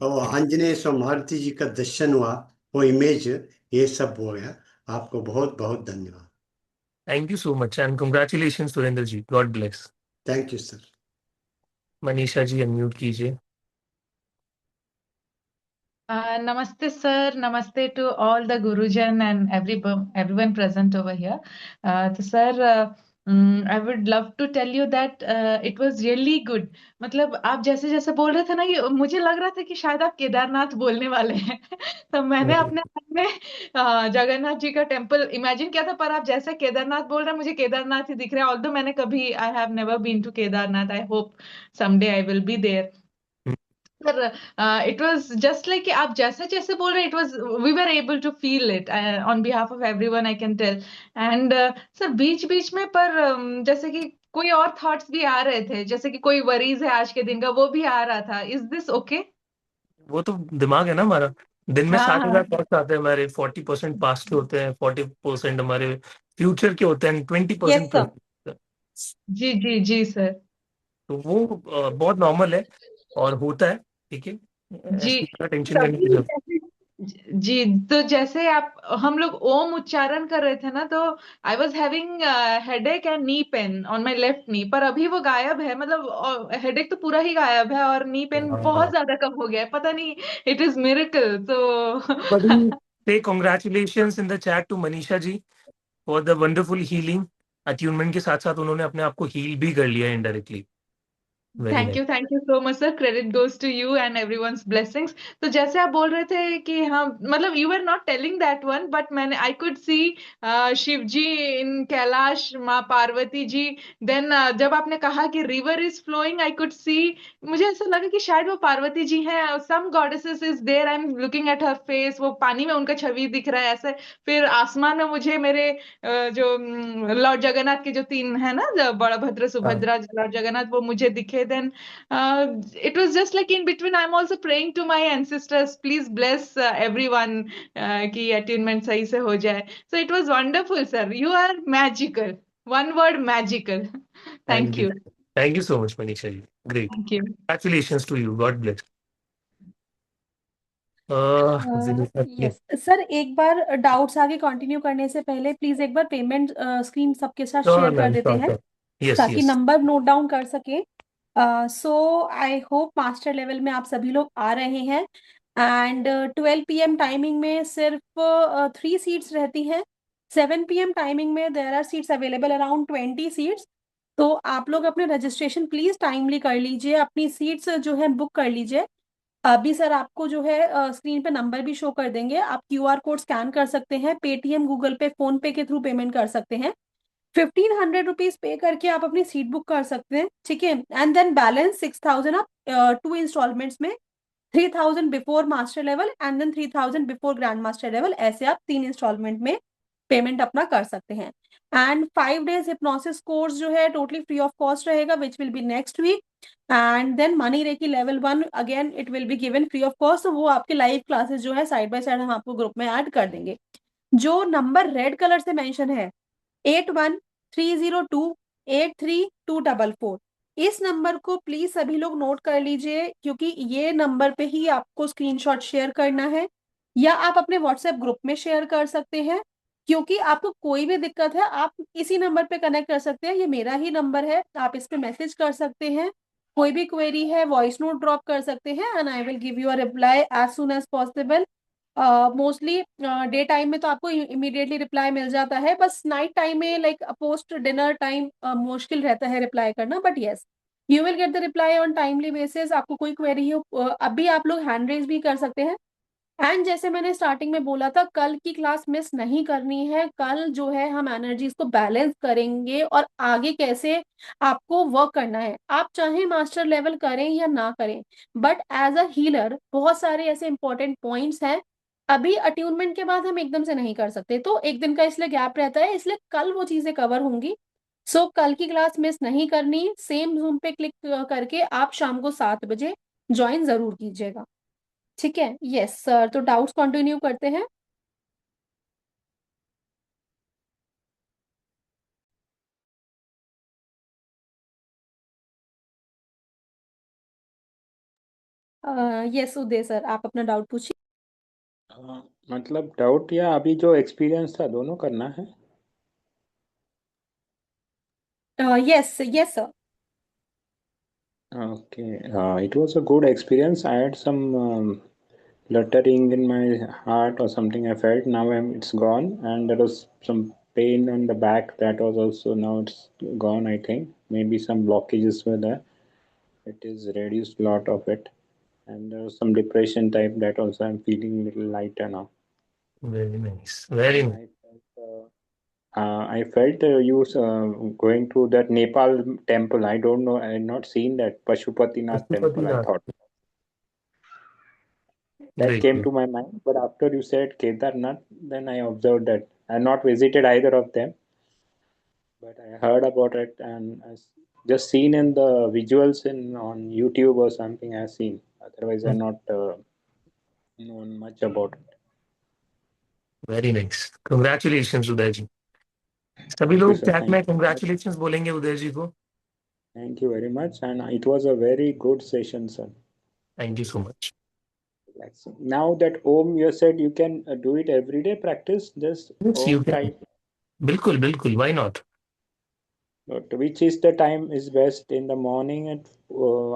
और आंजनेय स्व मारुति जी का दर्शन हुआ, वो इमेज, ये सब हो गया। आपको बहुत बहुत धन्यवाद। Thank you so much and congratulation Surendra ji. God bless. Thank you sir. Manisha ji, unmute कीजिए. Namaste, sir. Namaste to all the Gurujan and everyone present over here. So, sir, I would love to tell you that it was really good. मतलब आप जैसे जैसे बोल रहे थे ना, ये मुझे लग रहा था कि शायद आप केदारनाथ बोलने वाले हैं। तो मैंने अपने मन में जगन्नाथ जी का टेम्पल इमेजिन किया था, पर आप जैसे केदारनाथ बोल रहे हैं मुझे केदारनाथ ही दिख रहा है। ऑल्दो मैंने कभी I have never been to Kedarnath. I hope someday I will be there. Sir, it was just like कि आप जैसे जैसे बोल रहे, it was we were able to feel it on behalf of everyone, I can tell. And sir, बीच बीच में पर जैसे कि कोई और थॉट्स भी आ रहे थे, जैसे कि कोई वरीज है आज के दिन का, वो भी आ रहा था। Is this okay? वो तो दिमाग है ना हमारा। दिन में हाँ 60,000 हाँ। थॉट्स आते हैं हमारे। 40% पास्ट के होते हैं, 40% हमारे फ्यूचर के होते हैं, यस 20% सर। प्रेजेंट। जी जी जी सर। तो वो बहुत नॉर्मल है और होता है। ठीक है, जी। ऐसी टेंशन लेने की तभी जरूरत। जैसे जी, तो जैसे आप हम लोग ओम उच्चारण कर रहे थे ना, तो I was having headache and knee pain on my left नी, पर अभी वो गायब है। मतलब हेडेक तो पूरा ही गायब है और नी पेन बहुत हाँ, ज्यादा कम हो गया है, पता नहीं। इट इज मिरेकल तो बड़ी से congratulations in the chat to Manisha ji for the wonderful healing. Attunement के साथ साथ उन्होंने अपने आप को हील भी कर लिया indirectly. Very nice. Thank you so much sir. Credit goes to you and everyone's blessings. तो जैसे आप बोल रहे थे कि हाँ, मतलब you are not telling that one, but मैंने I could see Shiv ji in Kailash, माँ पार्वती जी। देन जब आपने कहा कि river is flowing, I could see, मुझे ऐसा लगा कि शायद वो पार्वती जी हैं। Some goddesses is there, I am looking at her face, वो पानी में उनका छवि दिख रहा है ऐसे। फिर आसमान में मुझे मेरे जो लॉर्ड जगन्नाथ के जो तीन है ना, जो बड़भद्र, हाँ, सुभद्रा, लॉर्ड जगन्नाथ, वो मुझे दिखे। Then it was just like in between I'm also praying to my ancestors, please bless everyone, कि attunement सही से हो जाए। So it was wonderful, sir. You are magical. One word, magical. Thank Thank you. you. Thank you so much Manisha ji. Great. Thank you. Congratulations to you, God bless. जी। Yes sir, एक बार doubts आगे continue करने से पहले please एक बार payment screen सबके साथ श्योर शेयर कर मैम, देते श्योर हैं, श्योर। यस ताकि यस। नंबर नोट डाउन कर सके। सो आई होप मास्टर लेवल में आप सभी लोग आ रहे हैं। एंड 12 PM टाइमिंग में सिर्फ 3 सीट्स रहती हैं। 7 PM टाइमिंग में there are seats available around 20 seats. तो आप लोग अपने रजिस्ट्रेशन प्लीज टाइमली कर लीजिए, अपनी सीट्स जो है बुक कर लीजिए। अभी सर आपको जो है स्क्रीन पे नंबर भी शो कर देंगे, आप QR कोड स्कैन कर सकते हैं, पेटीएम, गूगल पे, फोन पे के थ्रू पेमेंट कर सकते हैं। 1,500 रुपीज पे करके आप अपनी सीट बुक कर सकते हैं, ठीक है। एंड देन बैलेंस 6,000 आप 2 इंस्टॉलमेंट्स में, 3,000 before master level and then 3,000 before grand master level, ऐसे आप 3 इंस्टॉलमेंट में पेमेंट अपना कर सकते हैं। एंड 5 डेज हिप्नोसिस कोर्स जो है टोटली फ्री ऑफ कॉस्ट रहेगा, which will be next week. And then money reiki level 1 again it will be given free of cost. वो आपके लाइव क्लासेस जो है साइड बाय साइड हम आपको group में ऐड कर देंगे। जो नंबर रेड कलर से मेंशन है, 8130283244, इस नंबर को प्लीज सभी लोग नोट कर लीजिए, क्योंकि ये नंबर पे ही आपको स्क्रीनशॉट शेयर करना है, या आप अपने व्हाट्सएप ग्रुप में शेयर कर सकते हैं। क्योंकि आपको कोई भी दिक्कत है, आप इसी नंबर पे कनेक्ट कर सकते हैं, ये मेरा ही नंबर है, आप इस पे मैसेज कर सकते हैं। कोई भी क्वेरी है वॉइस नोट ड्रॉप कर सकते हैं, and I will give you a reply as soon as possible. Mostly day time में तो आपको इमीडिएटली रिप्लाई मिल जाता है, बस नाइट टाइम में लाइक पोस्ट डिनर टाइम मुश्किल रहता है रिप्लाई करना, but yes you will get the reply on timely basis. आपको कोई क्वेरी हो अभी आप लोग हैंड रेज भी कर सकते हैं। एंड जैसे मैंने स्टार्टिंग में बोला था, कल की क्लास मिस नहीं करनी है। कल जो है हम एनर्जीज को बैलेंस करेंगे और आगे कैसे आपको वर्क करना है, आप चाहे मास्टर लेवल करें या ना करें, बट एज अ हीलर बहुत सारे ऐसे इंपॉर्टेंट पॉइंट्स हैं। अभी अट्यूनमेंट के बाद हम एकदम से नहीं कर सकते, तो एक दिन का इसलिए गैप रहता है, इसलिए कल वो चीजें कवर होंगी। सो कल की क्लास मिस नहीं करनी, सेम जूम पे क्लिक करके आप शाम को 7 बजे ज्वाइन जरूर कीजिएगा, ठीक है। यस सर, तो डाउट्स कंटिन्यू करते हैं। यस उदय सर, आप अपना डाउट पूछिए। मतलब डाउट या अभी जो एक्सपीरियंस था दोनों करना है? Yes yes sir. Okay, it was a good experience. I had some fluttering in my heart or something I felt. Now it's gone, and there was some pain on the back that was also now it's gone. I think maybe some blockages were there. It is reduced a lot of it, and there was some depression type that also I'm feeling a little lighter now. Very nice. Very And nice. I felt you going to that Nepal temple. I don't know. I had not seen that Pashupatinath temple. I Pashupatinath. thought that Great. came to my mind, but after you said Kedarnath, then I observed that I had not visited either of them, but I heard about it and just seen in the visuals in on YouTube or something. I've seen. Otherwise, I not known much about it. Very nice, congratulations Uday ji. सभी Thank you, लोग sir. Chat Thank में you very much. Congratulations बोलेंगे उदय जी को। Thank you very much, and it was a very good session, sir. Thank you so much. Relaxing. Now that Om, you said you can do it every day, practice just yes you Om can, type. बिल्कुल बिल्कुल, why not. But which is the time is best in the morning at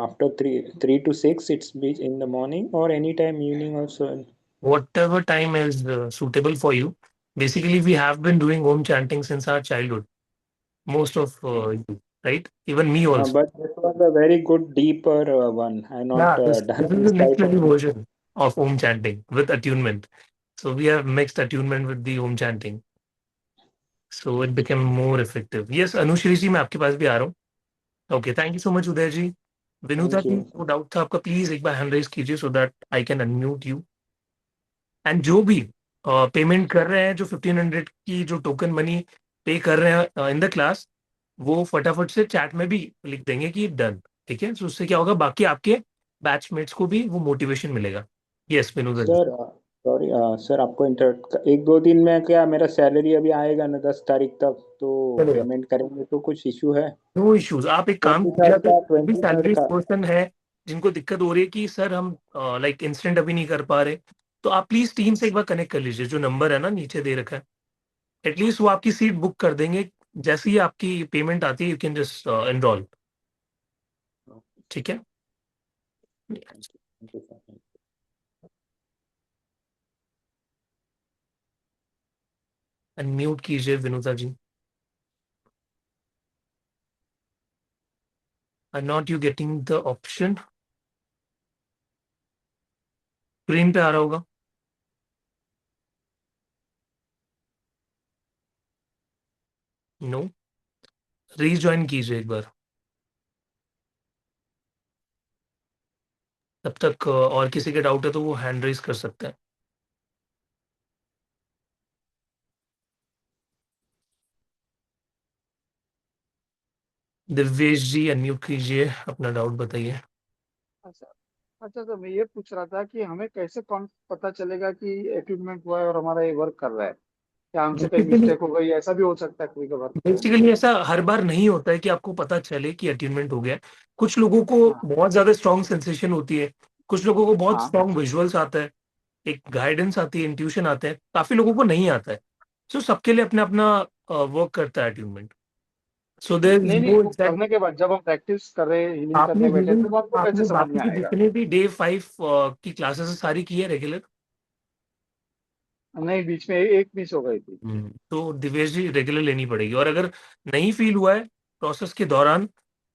after 3 to 6? It's be in the morning or anytime evening also. Whatever time is suitable for you. Basically, we have been doing Om chanting since our childhood. Most of you, right? Even me also. But this was a very good deeper one. I not Yeah, this done is this the next type of. level version of Om chanting with attunement. So we have mixed attunement with the Om chanting. So it became more effective. Yes, Anushri जी, मैं आपके पास भी आ रहा हूँ। Okay, thank you so much Uday ji. Vinuta Thank ji, you. वो doubt था आपका, प्लीज एक बार हैंड रेज कीजिए so that I can unmute you. And जो भी पेमेंट कर रहे हैं, जो 1500 की जो टोकन मनी पे कर रहे हैं इन द क्लास, वो फटाफट से चैट में भी लिख देंगे कि डन। ठीक है, तो उससे क्या होगा, बाकी आपके बैचमेट्स को भी वो मोटिवेशन मिलेगा। यस विनुता जी। सर सॉरी सर, आपको इंटर एक दो दिन में क्या मेरा सैलरी अभी आएगा ना 10 तारीख तक, तो चलेगा, पेमेंट करेंगे तो कुछ इशू है? No issues. आप एक काम 23rd कीजिए, का, अगर भी 23rd सैलरी का। पर्सन है जिनको दिक्कत हो रही है कि सर हम लाइक इंस्टेंट अभी नहीं कर पा रहे, तो आप प्लीज टीम से एक बार कनेक्ट कर लीजिए, जो नंबर है ना नीचे दे रखा है। एटलीस्ट वो आपकी सीट बुक कर देंगे, जैसे ही आपकी पेमेंट आती है यू कैन जस्ट एनरोल। ठीक है, Thank you, sir. अनम्यूट कीजिए Vinuta ji. Are not you getting the option? Screen पे आ रहा होगा। नो, रीजॉइन कीजिए एक बार। तब तक और किसी के डाउट है तो वो हैंड रेज कर सकते हैं। दिव्येश जी अनम्यूट कीजिए, अपना डाउट बताइए। अच्छा अच्छा, तो मैं ये पूछ रहा था कि हमें कैसे कौन पता चलेगा कि अचीवमेंट हुआ है और हमारा ये वर्क कर रहा है? क्या हमसे कहीं बेसिकली मिस्टेक हो गई? ऐसा भी हो सकता है कभी कभार तो। बेसिकली ऐसा हर बार नहीं होता है कि आपको पता चले कि अट्यूनमेंट हो गया है। कुछ लोगों को हाँ बहुत ज्यादा स्ट्रॉन्ग सेंसेशन होती है, कुछ लोगों को बहुत हाँ। स्ट्रॉन्ग विजुअल्स आता है, एक गाइडेंस आती है, इंट्यूशन आता है, काफी लोगों को नहीं आता है। सो सबके लिए अपना अपना वर्क करता है अट्यूनमेंट। सो देयर इज नहीं नहीं, नो वो एग्जैक्ट। करने के बाद जब हम प्रैक्टिस कर रहे हैं, हीलिंग आपने करने बैठे हीलिंग, तो आपको कैसे आपने समझ बाकी में के आएगा? जितने भी डे 5 की क्लासेस है सारी की है रेगुलर? नहीं, बीच में एक मिस हो गई थी। तो दिवेश जी रेगुलर लेनी पड़ेगी। और अगर नहीं फील हुआ है प्रोसेस के दौरान,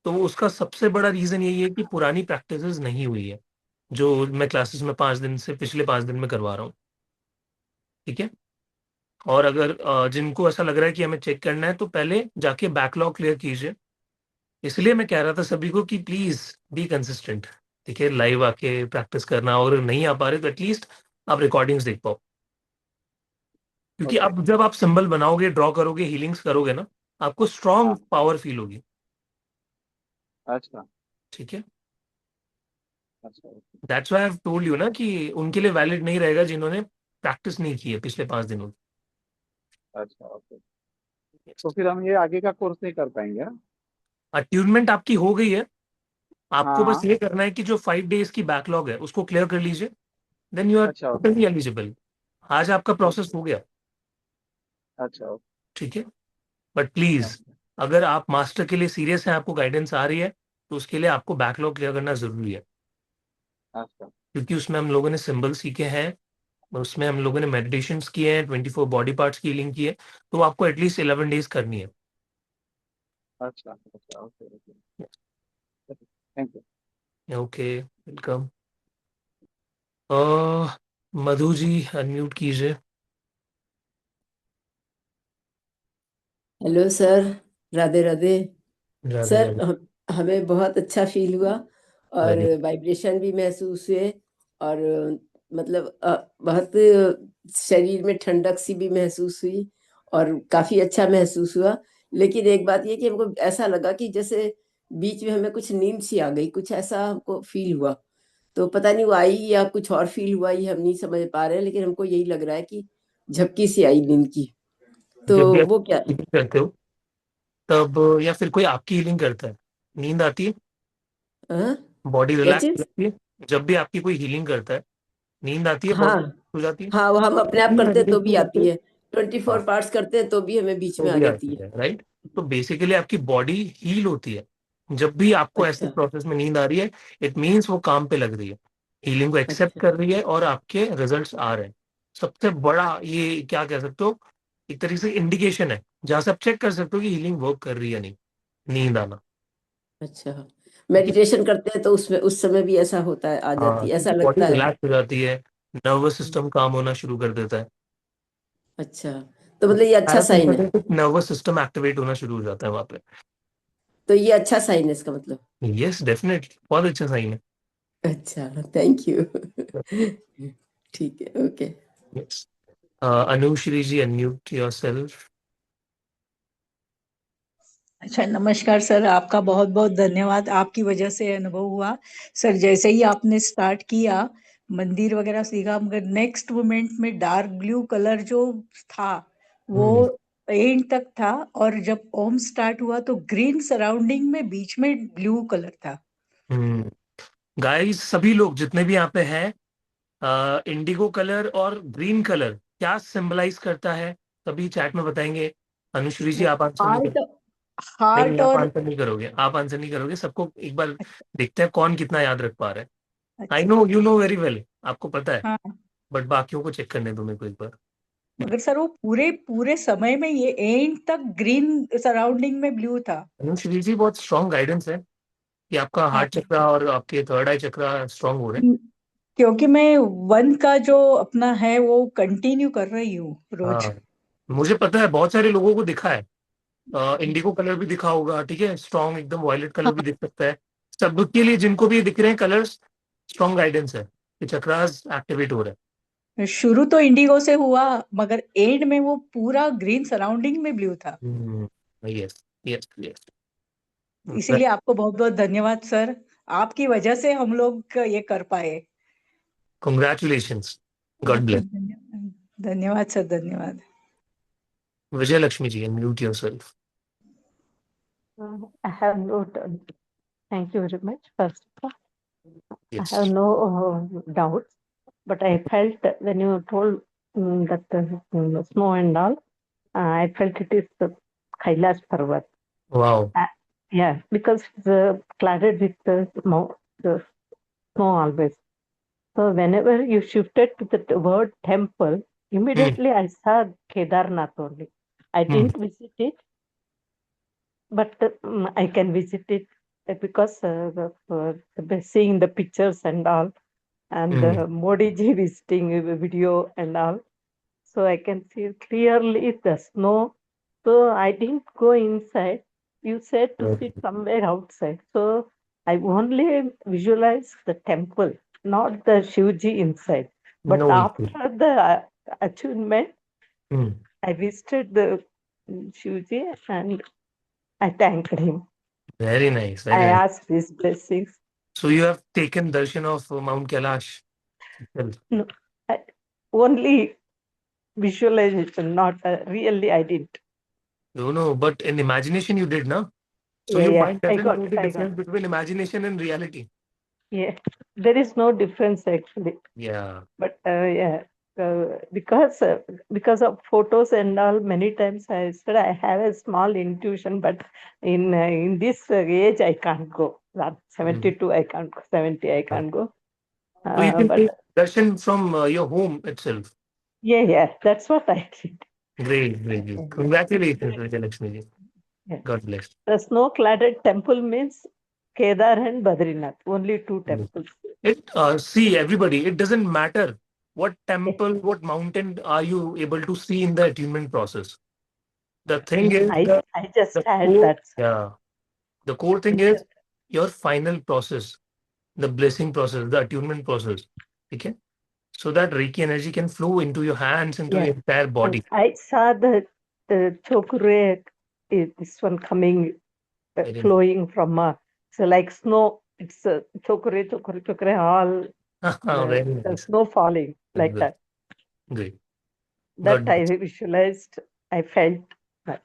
तो उसका सबसे बड़ा रीजन यही है कि पुरानी प्रैक्टिसेस नहीं हुई है, जो मैं क्लासेस में 5 दिन से पिछले 5 दिन में करवा रहा हूँ। ठीक है, और अगर जिनको ऐसा लग रहा है कि हमें चेक करना है, तो पहले जाके बैकलॉग क्लियर कीजिए। इसलिए मैं कह रहा था सभी को कि प्लीज बी कंसिस्टेंट। ठीक है, लाइव आके प्रैक्टिस करना, और अगर नहीं आ पा रहे तो एटलीस्ट आप रिकॉर्डिंग्स देख पाओ। क्योंकि ओके। अब जब आप सिंबल बनाओगे, ड्रॉ करोगे, हीलिंग्स करोगे ना, आपको स्ट्रॉन्ग हाँ। पावर फील होगी। अच्छा ठीक है, अच्छा। Okay. That's why I have told you ना कि उनके लिए वैलिड नहीं रहेगा जिन्होंने प्रैक्टिस नहीं की है पिछले 5 दिनों अच्छा ओके। तो की। फिर हम ये आगे का कोर्स नहीं कर पाएंगे, हाँ? अट्यूनमेंट आपकी हो गई है, हाँ आपको बस हाँ। ये करना है कि जो 5 डेज की बैकलॉग है उसको क्लियर कर लीजिए, देन यू आर अच्छा ओके। Totally eligible. आज आपका प्रोसेस हो गया। अच्छा ओके। ठीक है, बट प्लीज अच्छा अगर आप मास्टर के लिए सीरियस हैं, आपको गाइडेंस आ रही है, तो उसके लिए आपको बैकलॉग क्लियर करना जरूरी है। अच्छा। क्योंकि उसमें हम लोगों ने सिंबल सीखे हैं, उसमें हम लोगों ने मेडिटेशंस किए हैं, 24 बॉडी पार्ट्स की हीलिंग की है, तो आपको एटलीस्ट 11 डेज करनी है। अच्छा अच्छा, okay okay, thank you. Okay, welcome. Madhu ji unmute कीजिए। Hello sir, Radhe Radhe. Radhe sir Radhe. हमें बहुत अच्छा फील हुआ और वेरी वाइब्रेशन भी महसूस हुए और मतलब बहुत शरीर में ठंडक सी भी महसूस हुई और काफी अच्छा महसूस हुआ। लेकिन एक बात ये कि हमको ऐसा लगा कि जैसे बीच में हमें कुछ नींद सी आ गई, कुछ ऐसा हमको फील हुआ। तो पता नहीं वो आई या कुछ और फील हुआ, ये हम नहीं समझ पा रहे हैं, लेकिन हमको यही लग रहा है कि झपकी सी आई नींद की। तो जब भी आप वो क्या? हीलिंग करते हो तब, या फिर कोई आपकी हीलिंग करता है, नींद आती है, हाँ, बॉडी क्या रिलैक्स हो चीज? जाती है? जब भी आपकी कोई हीलिंग करता है, नींद आती है, हाँ बॉडी हो जाती है? हाँ, वो हम अपने आप भी करते हैं तो भी मेडिटेशन करते आती हो? है। 24 हाँ, पार्ट्स करते हैं तो भी हमें बीच तो में आ भी जाती आती है। है, राइट। तो बेसिकली आपकी बॉडी हील होती है जब भी आपको ऐसे अच्छा प्रोसेस में नींद आ रही है। इट मीन्स वो काम पे लग रही है, हीलिंग को एक्सेप्ट अच्छा कर रही है और आपके रिजल्ट्स आ रहे हैं। सबसे बड़ा ये क्या कह सकते हो, एक तरीके से इंडिकेशन है जहां से आप चेक कर सकते हो कि हीलिंग वर्क कर रही है या नहीं, नींद आना। अच्छा। क्योंकि मेडिटेशन करते हैं तो उसमें उस समय भी ऐसा होता है, आ हाँ, जाती है, ऐसा क्योंकि बॉडी लगता है? रिलैक्स हो जाती है, नर्वस सिस्टम काम होना शुरू कर देता है, अच्छा, तो मतलब ये अच्छा साइन है। पैरासिम्पैथेटिक नर्वस सिस्टम एक्टिवेट होना शुरू हो जाता है वहां पे। तो ये अच्छा साइन है इसका मतलब? यस, डेफिनेटली, बहुत अच्छा साइन है। अच्छा, थैंक यू। ठीक है, ओके। यस। अनुश्री जी, अनम्यूट योरसेल्फ। अच्छा, नमस्कार सर। आपका बहुत बहुत धन्यवाद, आपकी वजह से अनुभव हुआ। सर जैसे ही आपने स्टार्ट किया मंदिर वगैरह सीखा, मगर नेक्स्ट मोमेंट में डार्क ब्लू कलर जो था वो हम्म एंड तक था, और जब ओम स्टार्ट हुआ तो ग्रीन सराउंडिंग में बीच में ब्लू कलर था। हम्म गाइस, सभी लोग जितने भी यहाँ पे हैं, इंडिगो कलर और ग्रीन कलर क्या सिंबलाइज करता है, सभी चैट में बताएंगे। अनुश्री जी, वो आप आंसर नहीं हार्ट, करोगे? नहीं नहीं, हार्ट आप और आंसर नहीं करोगे, आप आंसर नहीं करोगे। सबको एक बार देखते हैं कौन कितना याद रख पा रहा है। आई अच्छा। No you know very well, आपको पता है, हाँ, बट बाकियों को चेक करने दो मेरे को एक बार। मगर सर वो पूरे पूरे समय में ये एंड तक ग्रीन सराउंडिंग में ब्लू था। अनुश्री जी, बहुत स्ट्रॉन्ग गाइडेंस है कि आपका हाँ, हार्ट चक्रा और आपके थर्ड आई चक्रा स्ट्रांग हो रहे हैं। क्योंकि मैं वन का जो अपना है वो कंटिन्यू कर रही हूँ रोज। हाँ, मुझे पता है, बहुत सारे लोगों को दिखा है। इंडिगो कलर भी दिखा होगा, ठीक है, स्ट्रॉन्ग एकदम वॉयलेट कलर भी दिख सकता है। सबके लिए जिनको भी दिख रहे हैं कलर्स, स्ट्रॉन्ग गाइडेंस है कि चक्रास एक्टिवेट हो रहे शुरू तो इंडिगो से हुआ, मगर एंड में वो पूरा ग्रीन सराउंडिंग में ब्लू था। हैं। Yes yes yes. इसीलिए आपको बहुत बहुत धन्यवाद सर, आपकी वजह से हम लोग ये कर पाए। Congratulations, god bless. धन्यवाद धन्यवाद सर, धन्यवाद। Vijay Lakshmi ji, unmute yourself. I have no doubt. Thank you very much. First of all, I yes. have no doubts, but I felt that when you told that snow and all, I felt it is the Kailash Parvat. Wow. Yeah, because it's cladded with the snow always. So whenever you shifted to the word temple, immediately I saw Kedarnath only. I didn't visit it, but I can visit it because seeing the pictures and all, and Modi ji visiting video and all, so I can see clearly the snow. So I didn't go inside. You said to sit somewhere outside. So I only visualized the temple, not the Shivji inside. But no issue. after the achievement, I visited the Shivji and I thanked him. Very nice, I very nice. asked his blessings. So you have taken Darshan of mount Kailash? No, I, only visualization, not really. I didn't. No, no, but in imagination you did, na? So Yeah, your yeah. mind I doesn't got. know the I got. difference between imagination and reality. Yeah, there is no difference actually. Yeah. But yeah, because of photos and all, many times I said I have a small intuition, but in this age I can't go. Not 72, I can't go. 70, I can't go. So you can But take darshan from your home itself. yeah, that's what I did. Great, great, great. Congratulations, Vijayalakshmi ji. Yeah. God bless. The snow-cladded temple means Kedar and Badrinath, only two temples. See, everybody, it doesn't matter what temple, what mountain are you able to see in the attunement process. The thing is, I just the had core, that. yeah, the core thing is your final process, the blessing process, the attunement process. Okay, so that Reiki energy can flow into your hands, into your entire body. I saw the chokure, this one coming, flowing from, so like snow. It's chokure, all Very the nice. snow falling like Good. that. Great. That God I bless. visualized. I felt that.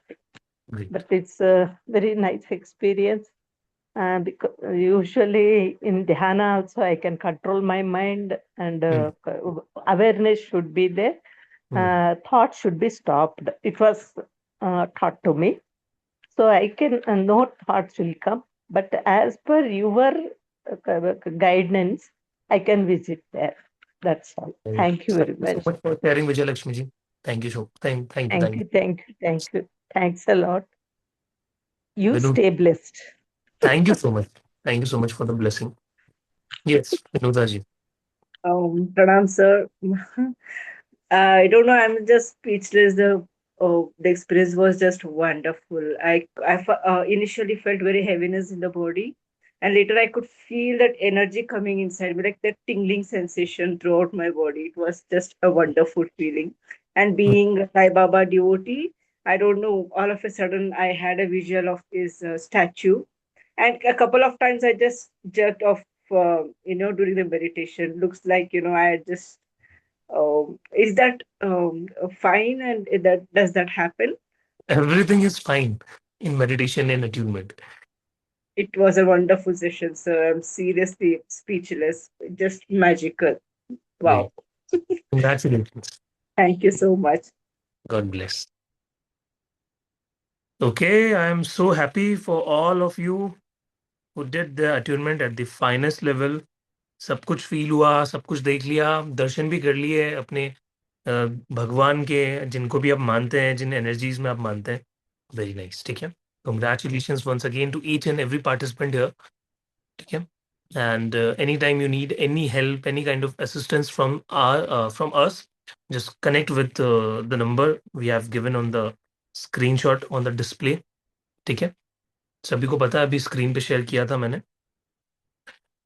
Great. But it's a very nice experience. Because usually in dhyana also I can control my mind and awareness should be there. Thought should be stopped. It was taught to me. So I can know thoughts will come. But as per your guidance, I can visit there. That's all. Thank you very Thank you so much. much for sharing, Vijayalakshmi ji. Thank you so. Thank you. Thank you. Thanks a lot. You Vinu, stay blessed. thank you so much. Thank you so much for the blessing. Yes, Vinuda ji. Pranam, sir. I don't know. I'm just speechless. The experience was just wonderful. Initially felt very heaviness in the body, and later I could feel that energy coming inside me, like that tingling sensation throughout my body. It was just a wonderful feeling. And being a Sai Baba devotee, I don't know. All of a sudden, I had a visual of his statue, and a couple of times I just jerked off. During the meditation, looks like I had just is that fine? And does that happen? Everything is fine in meditation and attunement. It was a wonderful session, sir. I'm seriously speechless. Just magical. Wow. Congratulations. Thank you so much. God bless. Okay, I am so happy for all of you who did the attunement at the finest level. सब कुछ feel हुआ, सब कुछ देख लिया, दर्शन भी कर लिए अपने भगवान के, जिनको भी आप मानते हैं, जिन एनर्जीज में आप मानते हैं. Very nice. ठीक है. Congratulations once again to each and every participant here. ठीक है. And anytime you need any help, any kind of assistance from us, just connect with the number we have given on the screenshot on the display. ठीक है. सभी को पता है, अभी screen पे शेयर किया था मैंने.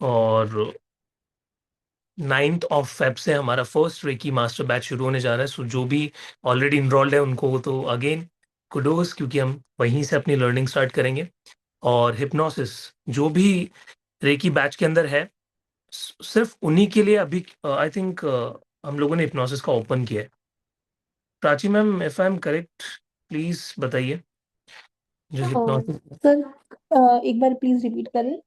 और 9th of Feb से हमारा फर्स्ट रेकी मास्टर बैच शुरू होने जा रहा है. सो जो भी ऑलरेडी इनरोल्ड है उनको तो अगेन कुडोस, क्योंकि हम वहीं से अपनी लर्निंग स्टार्ट करेंगे. और हिप्नोसिस जो भी रेकी बैच के अंदर है, सिर्फ उन्हीं के लिए अभी आई थिंक हम लोगों ने हिप्नोसिस का ओपन किया है. Prachi ma'am, if I am correct, please बताइए. जो हिप्नोसिस सर एक बार प्लीज रिपीट करें.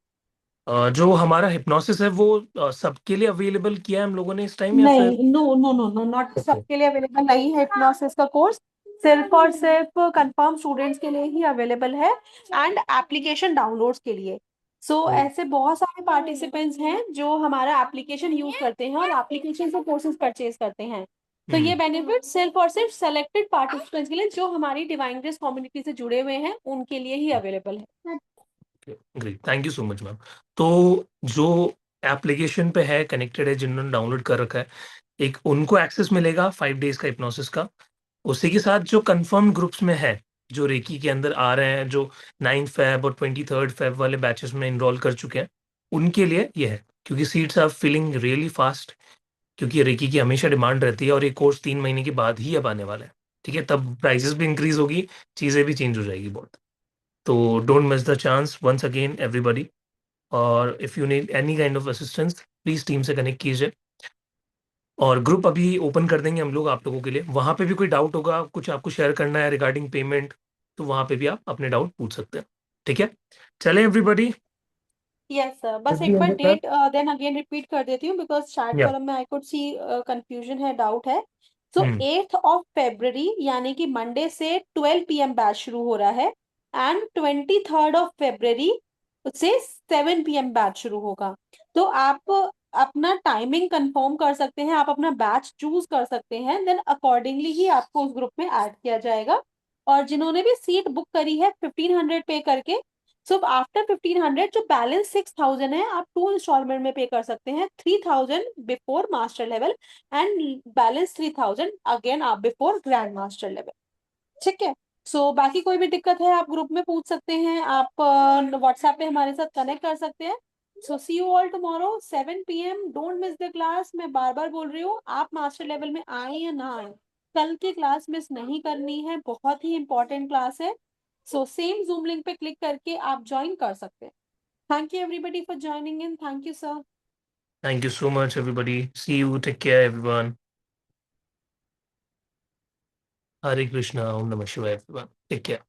जो हमारा हिप्नोसिस है वो सबके लिए अवेलेबल किया है हम लोगों ने इस टाइम, या फिर नहीं, नो, नॉट सबके लिए अवेलेबल नहीं है हिप्नोसिस का कोर्स. सिर्फ और सिर्फ कंफर्म स्टूडेंट्स के लिए ही अवेलेबल है एंड एप्लीकेशन डाउनलोड्स के लिए. ऐसे बहुत सारे पार्टिसिपेंट्स हैं जो हमारा एप्लीकेशन यूज करते हैं और एप्लीकेशन से कोर्सेज परचेज करते हैं. तो ये बेनिफिट सिर्फ और सिर्फ सेलेक्टेड पार्टिसिपेंट्स के लिए जो हमारी डिवाइन ग्रेस कम्युनिटी से जुड़े हुए हैं उनके लिए ही अवेलेबल है. Great, thank you so much ma'am. तो जो एप्लीकेशन पे है, कनेक्टेड है, जिन्होंने डाउनलोड कर रखा है, एक उनको एक्सेस मिलेगा 5 डेज का हिप्नोसिस का. उसी के साथ जो कंफर्म ग्रुप्स में है, जो रेकी के अंदर आ रहे हैं, जो 9 फेब और 23 फेब वाले बैचेस में इनरोल कर चुके हैं, उनके लिए ये है. क्योंकि seats are filling really fast, क्योंकि रेकी की हमेशा डिमांड रहती है और ये कोर्स 3 महीने के बाद ही अब आने वाला है. ठीक है, तब प्राइसेस भी इंक्रीज होगी, चीज़ें भी चेंज हो जाएगी बहुत. तो don't miss the chance once again everybody. और if you need any kind of assistance, please team से कनेक्ट कीजिए. और ग्रुप अभी ओपन कर देंगे हम लोग आप लोगों के लिए. वहाँ पे भी कोई डाउट होगा, कुछ आपको शेयर करना है रिगार्डिंग पेमेंट, तो वहाँ पे भी आप अपने डाउट पूछ सकते हैं. ठीक है, चलें एवरीबॉडी. यस सर, बस एक बार डेट देन अगेन रिपीट कर देती हूँ बिकॉज चार्ट कॉलम में आई कुड सी कंफ्यूजन है, डाउट है. 8th of February यानी कि मंडे से 12 PM बैच शुरू हो रहा है एंड 23rd of February से 7 PM बैच शुरू होगा. तो आप अपना टाइमिंग कंफर्म कर सकते हैं, आप अपना बैच चूज कर सकते हैं, देन अकॉर्डिंगली ही आपको उस ग्रुप में ऐड किया जाएगा। और जिन्होंने भी सीट बुक करी है 1500 पे करके, सो आफ्टर 1500 जो बैलेंस 6000 है आप 2 इंस्टॉलमेंट में पे कर सकते हैं, 3000 before master level and balance 3000 again आप बिफोर ग्रैंड मास्टर लेवल। ठीक है। सो बाकी कोई भी दिक्कत है आप ग्रुप में पूछ सकते हैं, आप व्हाट्सएप पे हमारे साथ कनेक्ट कर सकते हैं। So see you all tomorrow 7 PM, don't miss the class. मैं बार बार बोल रही हूँ, आप मास्टर लेवल में आए या ना आए, कल की क्लास मिस नहीं करनी है, बहुत ही इंपॉर्टेंट क्लास है। सो सेम जूम लिंक पे क्लिक करके आप ज्वाइन कर सकते हैं। Thank you everybody for joining in. Thank you sir. Thank you so much, everybody. See you. Take care, everyone. Hare Krishna. Om Namah Shivaya, everyone. Take care.